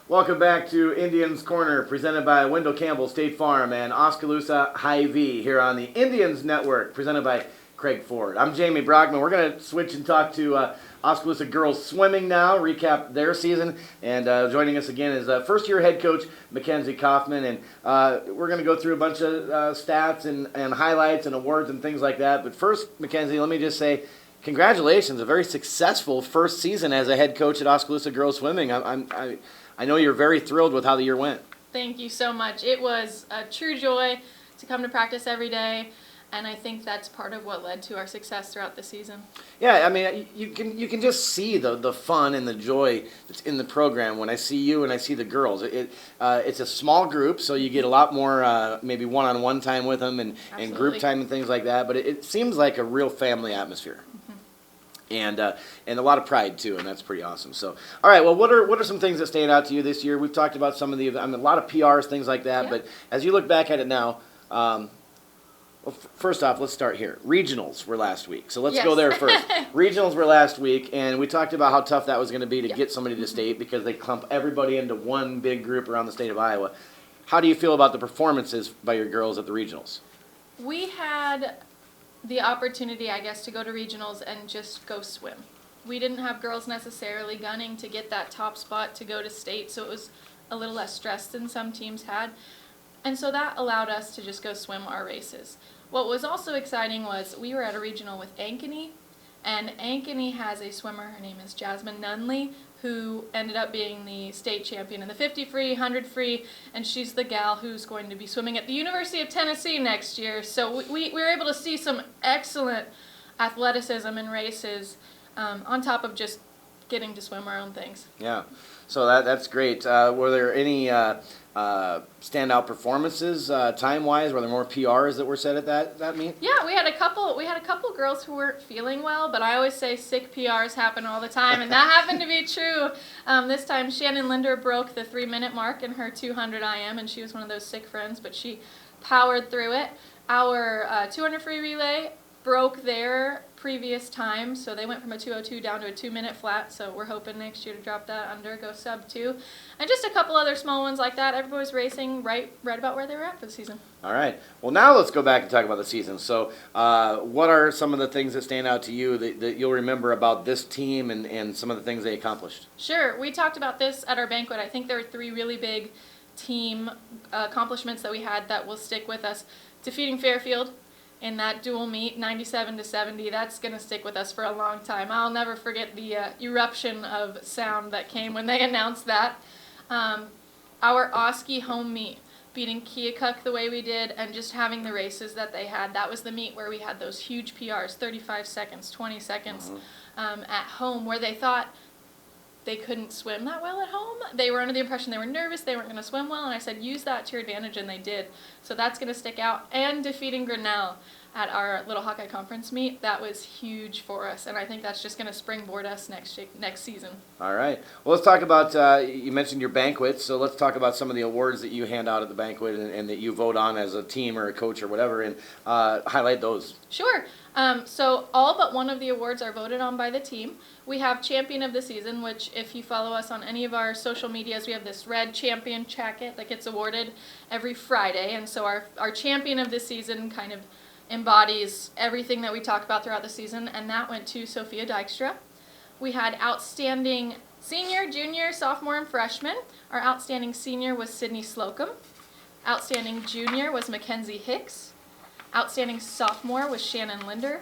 Welcome back to Indians Corner, presented by Wendell Campbell State Farm and Oskaloosa Hy-Vee here on the Indians Network, presented by Craig Ford. I'm Jamie Brockman. We're going to switch and talk to Oskaloosa girls swimming now, recap their season, and joining us again is first-year head coach Mackenzie Kaufman, and we're going to go through a bunch of stats and highlights and awards and things like that. But first, Mackenzie, let me just say congratulations, a very successful first season as a head coach at Oskaloosa girls swimming. I know you're very thrilled with how the year went. Thank you so much. It was a true joy to come to practice every day, and I think that's part of what led to our success throughout the season. Yeah, I mean, you can just see the fun and the joy that's in the program when I see you and I see the girls. It's a small group, so you get a lot more maybe one-on-one time with them and group time and things like that, but it seems like a real family atmosphere. And a lot of pride too, and that's pretty awesome. So, all right. Well, what are some things that stand out to you this year? We've talked about some of a lot of PRs, things like that. Yeah. But as you look back at it now, well, first off, let's start here. Regionals were last week, so let's go there first. Regionals were last week, and we talked about how tough that was going to be to get somebody to state because they clump everybody into one big group around the state of Iowa. How do you feel about the performances by your girls at the regionals? We had the opportunity, I guess, to go to regionals and just go swim. We didn't have girls necessarily gunning to get that top spot to go to state, so it was a little less stress than some teams had. And so that allowed us to just go swim our races. What was also exciting was we were at a regional with Ankeny, And Ankeny has a swimmer, her name is Jasmine Nunley, who ended up being the state champion in the 50 free, 100 free, and she's the gal who's going to be swimming at the University of Tennessee next year. So we were able to see some excellent athleticism in races, on top of just getting to swim our own things. Yeah, so that's great. Were there any standout performances time-wise? Were there more PRs that were set at that meet? Yeah, we had a couple girls who weren't feeling well, but I always say sick PRs happen all the time, and that happened to be true. This time, Shannon Linder broke the 3-minute mark in her 200 IM, and she was one of those sick friends, but she powered through it. Our 200 free relay broke their previous time, so they went from a 2:02 down to a 2-minute flat, so we're hoping next year to drop that under, go sub 2. And just a couple other small ones like that. Everybody was racing right about where they were at for the season. All right. Well, now let's go back and talk about the season. So what are some of the things that stand out to you that you'll remember about this team and some of the things they accomplished? Sure. We talked about this at our banquet. I think there were 3 really big team accomplishments that we had that will stick with us. Defeating Fairfield in that dual meet, 97-70, that's going to stick with us for a long time. I'll never forget the eruption of sound that came when they announced that. Our Oski home meet, beating Keokuk the way we did, and just having the races that they had. That was the meet where we had those huge PRs, 35 seconds, 20 seconds at home, where they thought they couldn't swim that well at home. They were under the impression they were nervous, they weren't going to swim well, and I said, use that to your advantage, and they did. So that's going to stick out. And defeating Grinnell at our Little Hawkeye Conference meet, that was huge for us, and I think that's just going to springboard us next season. All right. Well, let's talk about, you mentioned your banquet, so let's talk about some of the awards that you hand out at the banquet and that you vote on as a team or a coach or whatever, and highlight those. Sure. So all but one of the awards are voted on by the team. We have Champion of the Season, which if you follow us on any of our social medias, we have this red champion jacket that gets awarded every Friday. And so our Champion of the Season kind of embodies everything that we talk about throughout the season, and that went to Sophia Dykstra. We had Outstanding Senior, Junior, Sophomore, and Freshman. Our Outstanding Senior was Sydney Slocum. Outstanding Junior was Mackenzie Hicks. Outstanding Sophomore was Shannon Linder.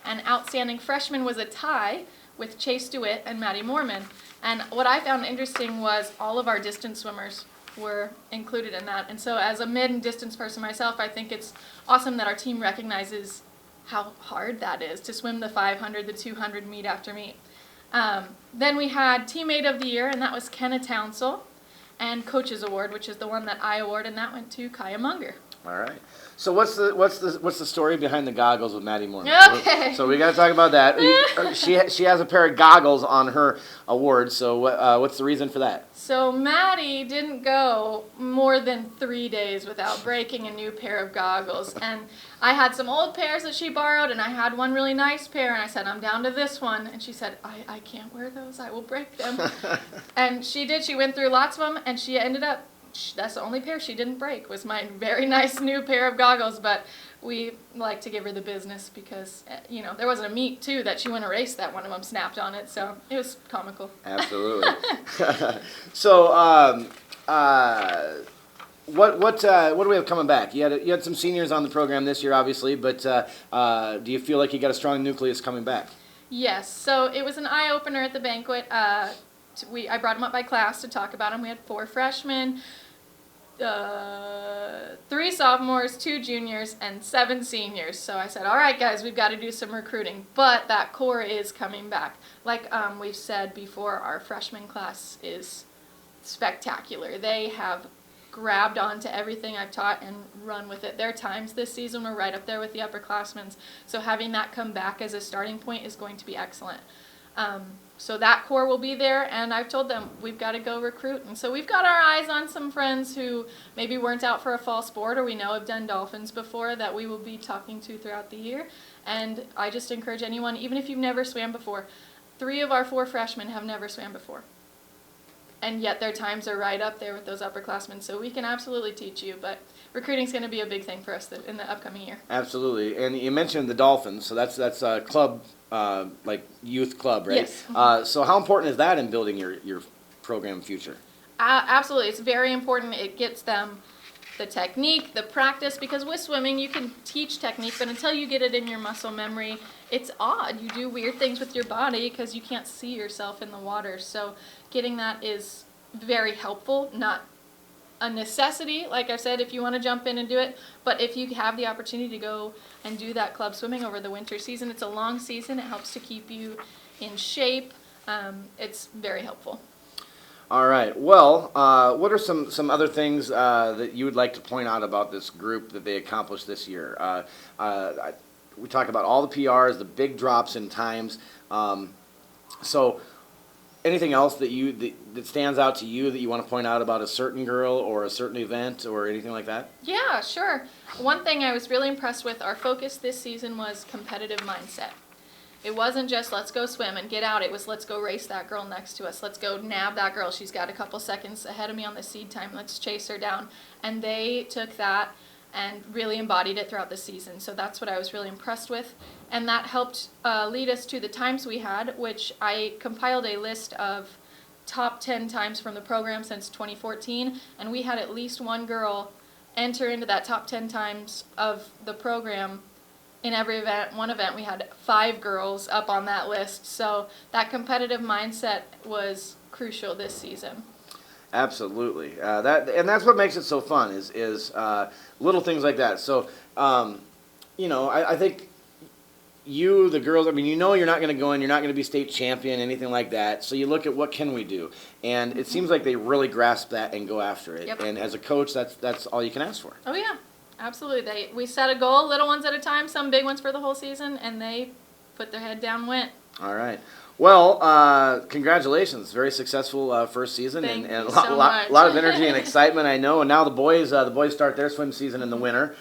And Outstanding Freshman was a tie with Chase DeWitt and Maddie Mormon. And what I found interesting was all of our distance swimmers were included in that. And so as a mid and distance person myself, I think it's awesome that our team recognizes how hard that is to swim the 500, the 200 meet after meet. Then we had Teammate of the Year, and that was Kenna Townsell, and Coaches Award, which is the one that I award, and that went to Kaya Munger. All right. So what's the story behind the goggles with Maddie Mormon? Okay. So we got to talk about that. She has a pair of goggles on her award. So what's the reason for that? So Maddie didn't go more than 3 days without breaking a new pair of goggles. And I had some old pairs that she borrowed, and I had one really nice pair, and I said, I'm down to this one. And she said, I can't wear those. I will break them. And she did. She went through lots of them, and she ended up, that's the only pair she didn't break, was my very nice new pair of goggles. But we like to give her the business because, there wasn't a meet, too, that she went to race that one of them snapped on it. So it was comical. Absolutely. So what do we have coming back? You had some seniors on the program this year, obviously, but do you feel like you got a strong nucleus coming back? Yes. So it was an eye-opener at the banquet. I brought them up by class to talk about them. We had 4 freshmen, 3 sophomores, 2 juniors, and 7 seniors. So I said, all right, guys, we've got to do some recruiting. But that core is coming back. Like we've said before, our freshman class is spectacular. They have grabbed onto everything I've taught and run with it. Their times this season were right up there with the upperclassmen. So having that come back as a starting point is going to be excellent. So that core will be there, and I've told them we've got to go recruit. And so we've got our eyes on some friends who maybe weren't out for a fall sport or we know have done dolphins before that we will be talking to throughout the year. And I just encourage anyone, even if you've never swam before, 3 of our 4 freshmen have never swam before. And yet their times are right up there with those upperclassmen. So we can absolutely teach you, but recruiting is going to be a big thing for us in the upcoming year. Absolutely. And you mentioned the Dolphins, so that's a club, like youth club, right? Yes. So how important is that in building your program future? Absolutely. It's very important. It gets them the technique, the practice, because with swimming you can teach technique, but until you get it in your muscle memory, it's odd. You do weird things with your body because you can't see yourself in the water. So getting that is very helpful, not a necessity, like I said, if you want to jump in and do it, but if you have the opportunity to go and do that club swimming over the winter season, it's a long season, it helps to keep you in shape. It's very helpful. All right. Well, what are some other things that you would like to point out about this group that they accomplished this year? We talked about all the PRs, the big drops in times. So anything else that stands out to you that you want to point out about a certain girl or a certain event or anything like that? Yeah, sure. One thing I was really impressed with, our focus this season was competitive mindset. It wasn't just let's go swim and get out. It was let's go race that girl next to us. Let's go nab that girl. She's got a couple seconds ahead of me on the seed time. Let's chase her down. And they took that and really embodied it throughout the season. So that's what I was really impressed with. And that helped lead us to the times we had, which I compiled a list of top 10 times from the program since 2014. And we had at least one girl enter into that top 10 times of the program. In every event, one event, we had 5 girls up on that list. So that competitive mindset was crucial this season. Absolutely. That's what makes it so fun is little things like that. So, I think the girls, you're not going to go in, you're not going to be state champion, anything like that. So you look at what can we do. And it seems like they really grasp that and go after it. Yep. And as a coach, that's all you can ask for. Oh, yeah. Absolutely. We set a goal, little ones at a time, some big ones for the whole season, and they put their head down and went. All right. Well, congratulations. Very successful first season. Thank and you a so much. lot of energy and excitement, I know. And now the boys start their swim season in the winter.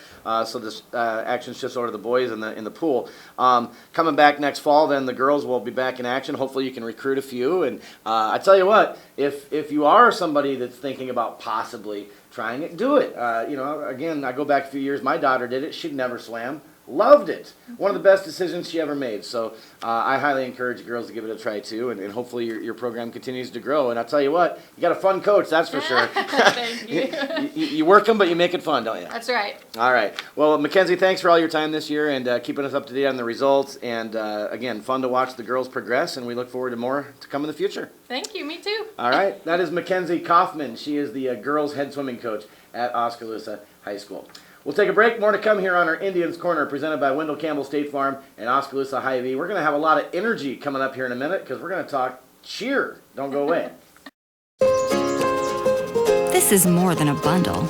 So this action shifts over to the boys in the pool. Coming back next fall, then the girls will be back in action. Hopefully you can recruit a few. And I tell you what, if you are somebody that's thinking about possibly trying it, do it. Again, I go back a few years. My daughter did it. She'd never swam. Loved it. One of the best decisions she ever made. So I highly encourage girls to give it a try too, and hopefully your program continues to grow. And I'll tell you what, you got a fun coach, that's for sure. Thank you. You work them, but you make it fun, don't you? That's right. All right. Well, Mackenzie, thanks for all your time this year and keeping us up to date on the results. And again, fun to watch the girls progress, and we look forward to more to come in the future. Thank you. Me too. All right. That is Mackenzie Kaufman. She is the girls' head swimming coach at Oskaloosa High School. We'll take a break. More to come here on our Indians Corner, presented by Wendell Campbell State Farm and Oskaloosa Hy-Vee. We're going to have a lot of energy coming up here in a minute because we're going to talk cheer. Don't go away. This is more than a bundle.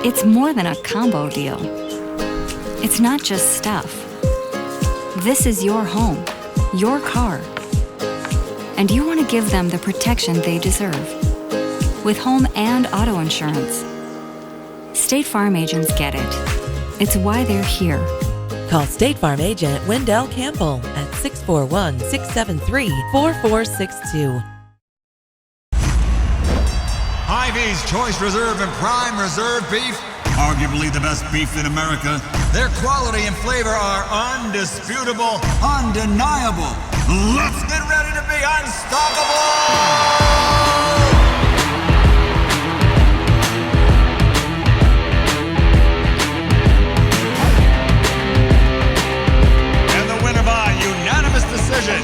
It's more than a combo deal. It's not just stuff. This is your home, your car. And you want to give them the protection they deserve with home and auto insurance. State Farm agents get it. It's why they're here. Call State Farm agent Wendell Campbell at 641-673-4462. Hy-Vee's Choice Reserve and Prime Reserve Beef, arguably the best beef in America. Their quality and flavor are undisputable, undeniable. Let's get ready to be unstoppable! Unanimous decision,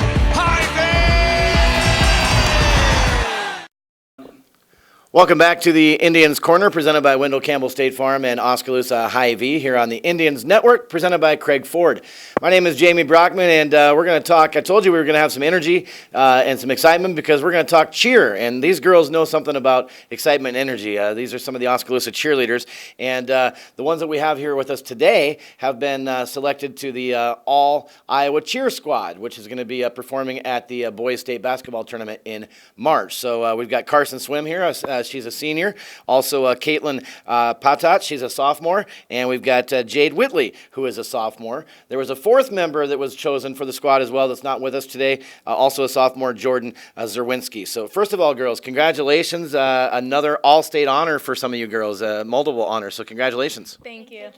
Welcome back to the Indians Corner, presented by Wendell Campbell State Farm and Oskaloosa Hy-Vee here on the Indians Network, presented by Craig Ford. My name is Jamie Brockman, and we're going to talk. I told you we were going to have some energy and some excitement because we're going to talk cheer. And these girls know something about excitement and energy. These are some of the Oskaloosa Cheerleaders. And the ones that we have here with us today have been selected to the All-Iowa Cheer Squad, which is going to be performing at the Boys State Basketball Tournament in March. So we've got Carson Swim here. She's a senior. Also, Caitlin Patat, she's a sophomore. And we've got Jade Whitley, who is a sophomore. There was a fourth member that was chosen for the squad as well that's not with us today, also a sophomore, Jordan Zerwinski. So first of all, girls, congratulations. Another all-state honor for some of you girls, multiple honors. So congratulations. Thank you.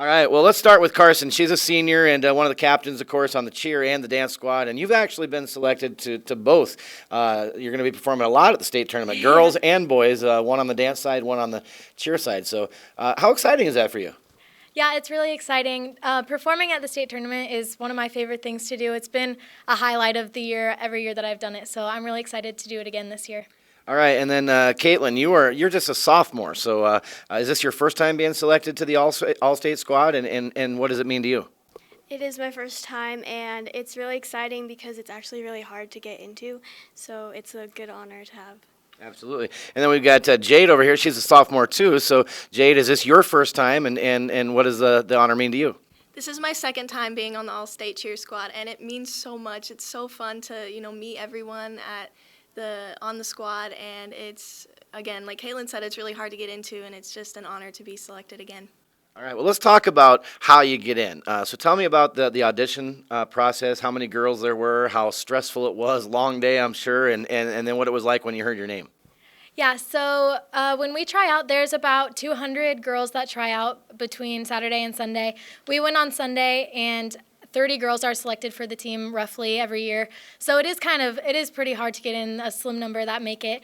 All right, well, let's start with Carson. She's a senior and one of the captains, of course, on the cheer and the dance squad, and you've actually been selected to both. You're going to be performing a lot at the state tournament, girls and boys, one on the dance side, one on the cheer side. So how exciting is that for you? Yeah, it's really exciting. Performing at the state tournament is one of my favorite things to do. It's been a highlight of the year every year that I've done it, so I'm really excited to do it again this year. All right, and then Caitlin, you're just a sophomore, so is this your first time being selected to the all-state squad, and what does it mean to you? It is my first time, and it's really exciting because it's actually really hard to get into, so it's a good honor to have. Absolutely. And then we've got Jade over here. She's a sophomore too, so Jade, is this your first time, and what does the honor mean to you? This is my second time being on the all-state cheer squad, and it means so much. It's so fun to, meet everyone on the squad, and it's, again, like Caitlin said, it's really hard to get into, and it's just an honor to be selected again. All right, well, let's talk about how you get in. So tell me about the audition process, how many girls there were, how stressful it was, long day, I'm sure, and then what it was like when you heard your name. Yeah, so when we try out, there's about 200 girls that try out between Saturday and Sunday. We went on Sunday, and 30 girls are selected for the team roughly every year. So it is pretty hard to get in, a slim number that make it.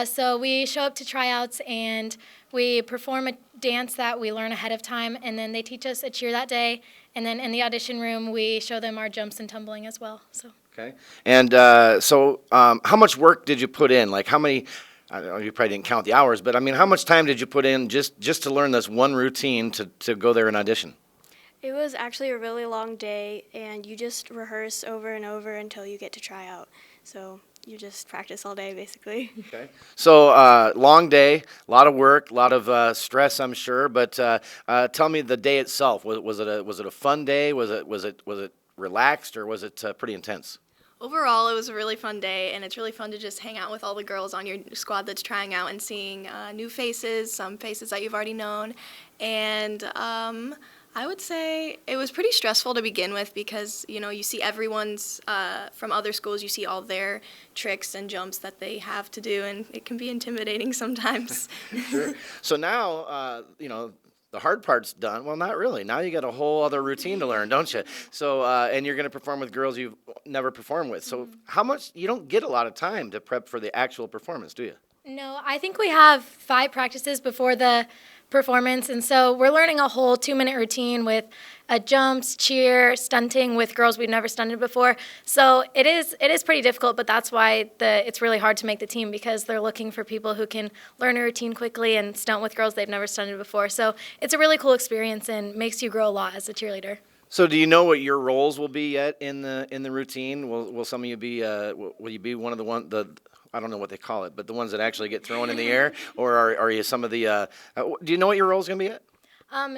So we show up to tryouts and we perform a dance that we learn ahead of time, and then they teach us a cheer that day. And then in the audition room, we show them our jumps and tumbling as well. So. Okay. And how much work did you put in? Like how many? I don't know, you probably didn't count the hours, but I mean, how much time did you put in just to learn this one routine to go there and audition? It was actually a really long day, and you just rehearse over and over until you get to try out. So you just practice all day, basically. Okay. So long day, a lot of work, a lot of stress, I'm sure. But tell me the day itself. Was it a fun day? Was it relaxed, or was it pretty intense? Overall, it was a really fun day, and it's really fun to just hang out with all the girls on your squad that's trying out and seeing new faces, some faces that you've already known. And I would say it was pretty stressful to begin with because, you see everyone's, from other schools, you see all their tricks and jumps that they have to do, and it can be intimidating sometimes. Sure. So now, the hard part's done. Well, not really. Now you got a whole other routine to learn, don't you? So, and you're going to perform with girls you've never performed with. So how much, you don't get a lot of time to prep for the actual performance, do you? No, I think we have 5 practices before the performance, and so we're learning a whole 2-minute routine with jumps, cheer, stunting with girls we've never stunted before. So it is pretty difficult, but that's why it's really hard to make the team, because they're looking for people who can learn a routine quickly and stunt with girls they've never stunted before. So it's a really cool experience and makes you grow a lot as a cheerleader. So do you know what your roles will be yet in the routine? Will some of you be will you be one of the I don't know what they call it, but the ones that actually get thrown in the air, or are you some of the? Do you know what your role is going to be yet?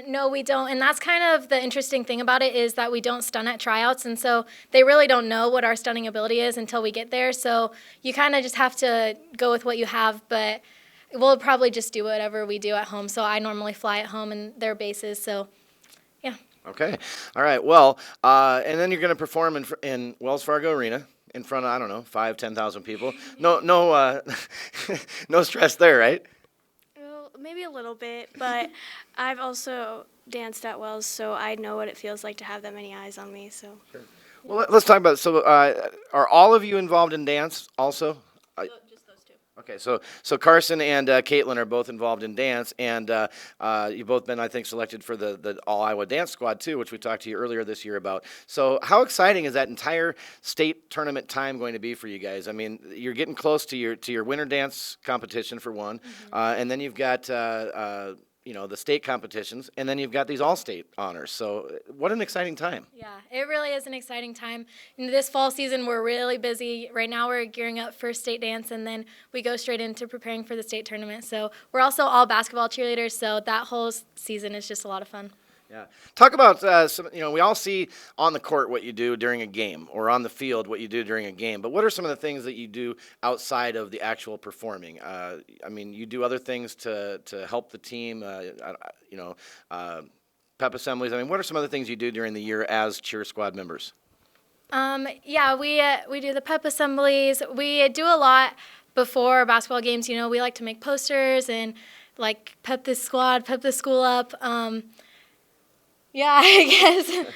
No, we don't, and that's kind of the interesting thing about it, is that we don't stunt at tryouts, and so they really don't know what our stunning ability is until we get there. So you kind of just have to go with what you have, but we'll probably just do whatever we do at home. So I normally fly at home and their bases, so yeah. Okay, all right. Well, and then you're going to perform in Wells Fargo Arena in front of, I don't know, 5,000-10,000 people. No, no stress there, right? Well, maybe a little bit, but I've also danced at Wells, so I know what it feels like to have that many eyes on me. So. Sure. Well, let's talk about. So, are all of you involved in dance also? Just those 2. Okay, so Carson and Caitlin are both involved in dance, and you've both been, I think, selected for the All-Iowa Dance Squad, too, which we talked to you earlier this year about. So how exciting is that entire state tournament time going to be for you guys? I mean, you're getting close to your winter dance competition, for one, and then you've got the state competitions, and then you've got these all-state honors. So what an exciting time. Yeah, it really is an exciting time. In this fall season, we're really busy. Right now we're gearing up for state dance, and then we go straight into preparing for the state tournament. So we're also all basketball cheerleaders, so that whole season is just a lot of fun. Yeah. Talk about, we all see on the court what you do during a game, or on the field what you do during a game, but what are some of the things that you do outside of the actual performing? I mean, you do other things to help the team, pep assemblies. I mean, what are some other things you do during the year as cheer squad members? Yeah, we do the pep assemblies. We do a lot before basketball games. We like to make posters and, like, pep this squad, pep this school up. Yeah, I guess.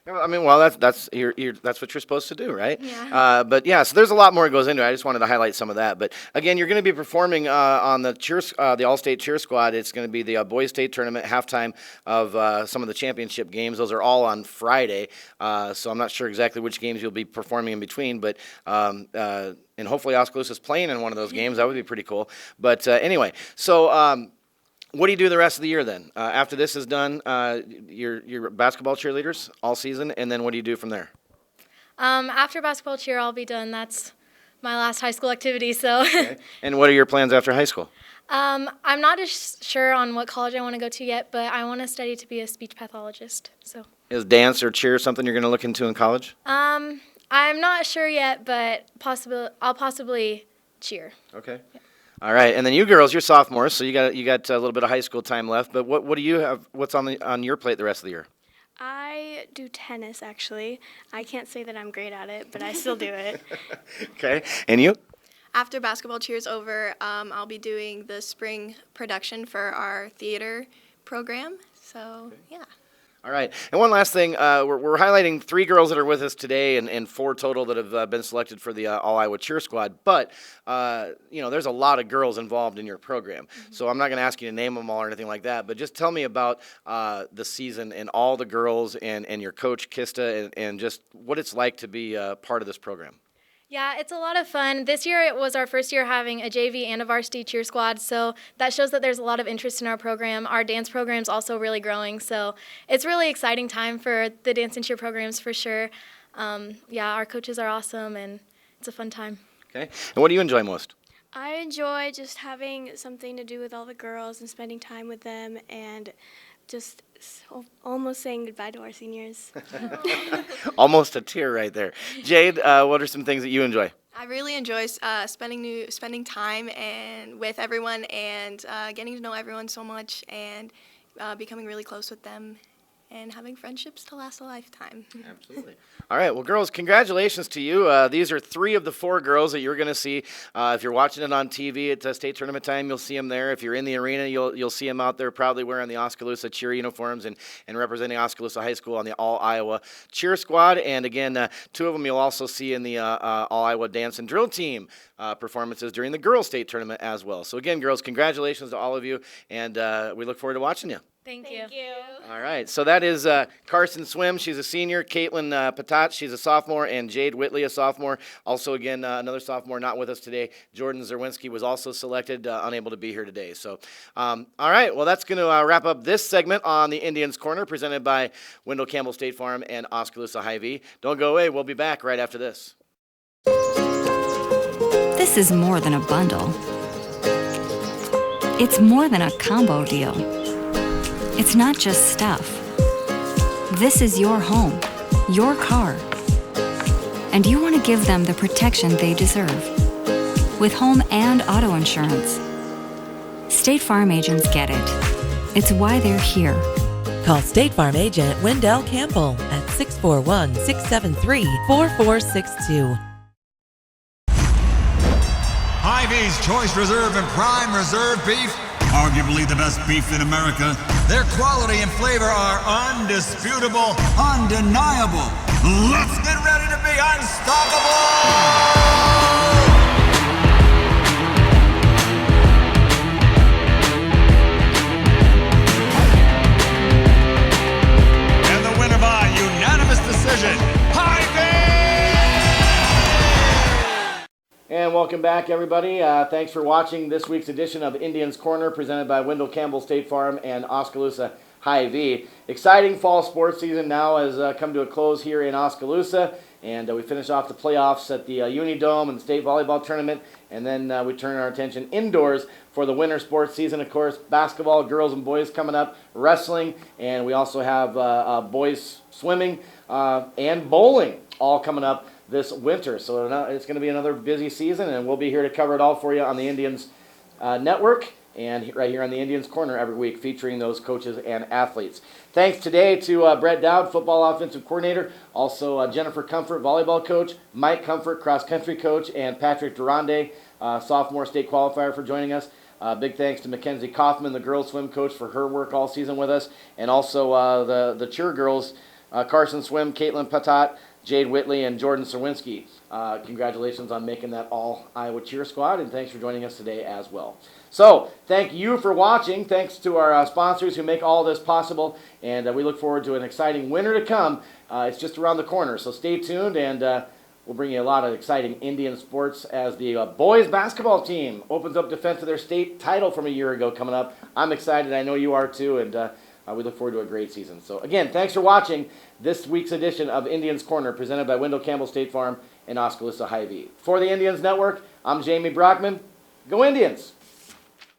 I mean, well, that's what you're supposed to do, right? Yeah. But yeah, so there's a lot more that goes into it. I just wanted to highlight some of that. But again, you're going to be performing on the All-State Cheer Squad. It's going to be the Boys State Tournament halftime of some of the championship games. Those are all on Friday, so I'm not sure exactly which games you'll be performing in between. But and hopefully Oskaloosa's playing in one of those games. That would be pretty cool. But anyway, so. What do you do the rest of the year then? After this is done, you're basketball cheerleaders all season, and then what do you do from there? After basketball cheer, I'll be done. That's my last high school activity. So. Okay. And what are your plans after high school? I'm not as sure on what college I want to go to yet, but I want to study to be a speech pathologist. So. Is dance or cheer something you're going to look into in college? I'm not sure yet, but I'll possibly cheer. Okay. Yeah. All right, and then you girls, you're sophomores, so you got a little bit of high school time left. But what do you have? What's on your plate the rest of the year? I do tennis, actually. I can't say that I'm great at it, but I still do it. Okay, and you? After basketball cheer's over, I'll be doing the spring production for our theater program. So, yeah. All right, and one last thing, we're highlighting 3 girls that are with us today and 4 total that have been selected for the All-Iowa Cheer Squad, but, there's a lot of girls involved in your program, so I'm not going to ask you to name them all or anything like that, but just tell me about the season and all the girls and your coach, Kista, and just what it's like to be part of this program. Yeah, it's a lot of fun. This year it was our first year having a JV and a varsity cheer squad, so that shows that there's a lot of interest in our program. Our dance program's also really growing, so it's really exciting time for the dance and cheer programs for sure. Our coaches are awesome, and it's a fun time. Okay, and what do you enjoy most? I enjoy just having something to do with all the girls and spending time with them and just almost saying goodbye to our seniors. Almost a tear right there. Jade, what are some things that you enjoy? I really enjoy spending time with everyone and getting to know everyone so much and becoming really close with them and having friendships to last a lifetime. Absolutely. All right, well, girls, congratulations to you. These are 3 of the 4 girls that you're going to see. If you're watching it on TV at state tournament time, you'll see them there. If you're in the arena, you'll see them out there proudly wearing the Oskaloosa cheer uniforms and representing Oskaloosa High School on the All-Iowa Cheer Squad. And again, 2 of them you'll also see in the All-Iowa Dance and Drill Team performances during the girls' state tournament as well. So again, girls, congratulations to all of you, and we look forward to watching you. Thank you. All right, so that is Carson Swim. She's a senior. Caitlin Patat, she's a sophomore. And Jade Whitley, a sophomore. Also, again, another sophomore not with us today. Jordan Zerwinski was also selected, unable to be here today. So, all right, well, that's going to wrap up this segment on the Indians Corner, presented by Wendell Campbell State Farm and Oskaloosa Hy-Vee. Don't go away. We'll be back right after this. This is more than a bundle. It's more than a combo deal. It's not just stuff. This is your home, your car. And you want to give them the protection they deserve with home and auto insurance. State Farm agents get it. It's why they're here. Call State Farm agent Wendell Campbell at 641-673-4462. Hy-Vee's Choice Reserve and Prime Reserve Beef, arguably the best beef in America. Their quality and flavor are undisputable, undeniable. Let's get ready to be unstoppable! And the winner by unanimous decision, And welcome back, everybody. Thanks for watching this week's edition of Indians Corner, presented by Wendell Campbell State Farm and Oskaloosa Hy-Vee. Exciting fall sports season now has come to a close here in Oskaloosa, and we finish off the playoffs at the Unidome and the state volleyball tournament, and then we turn our attention indoors for the winter sports season. Of course, basketball, girls and boys coming up, wrestling, and we also have boys swimming and bowling all coming up this winter. So it's going to be another busy season, and we'll be here to cover it all for you on the Indians Network and right here on the Indians Corner every week, featuring those coaches and athletes. Thanks today to Brett Dowd, football offensive coordinator, also Jennifer Comfort, volleyball coach, Mike Comfort, cross-country coach, and Patrick Tyrande, sophomore state qualifier, for joining us. Big thanks to Mackenzie Kaufman, the girls swim coach, for her work all season with us, and also the cheer girls, Carson Swim, Caitlin Patat, Jade Whitley, and Jordan Serwinski. Congratulations on making that all Iowa cheer squad, and thanks for joining us today as well. So, thank you for watching. Thanks to our sponsors who make all this possible, and we look forward to an exciting winter to come. It's just around the corner, so stay tuned, and we'll bring you a lot of exciting Indian sports as the boys basketball team opens up defense of their state title from a year ago coming up. I'm excited. I know you are too, and we look forward to a great season. So, again, thanks for watching this week's edition of Indians Corner, presented by Wendell Campbell State Farm and Oskaloosa Hy-Vee. For the Indians Network, I'm Jamie Brockman. Go Indians!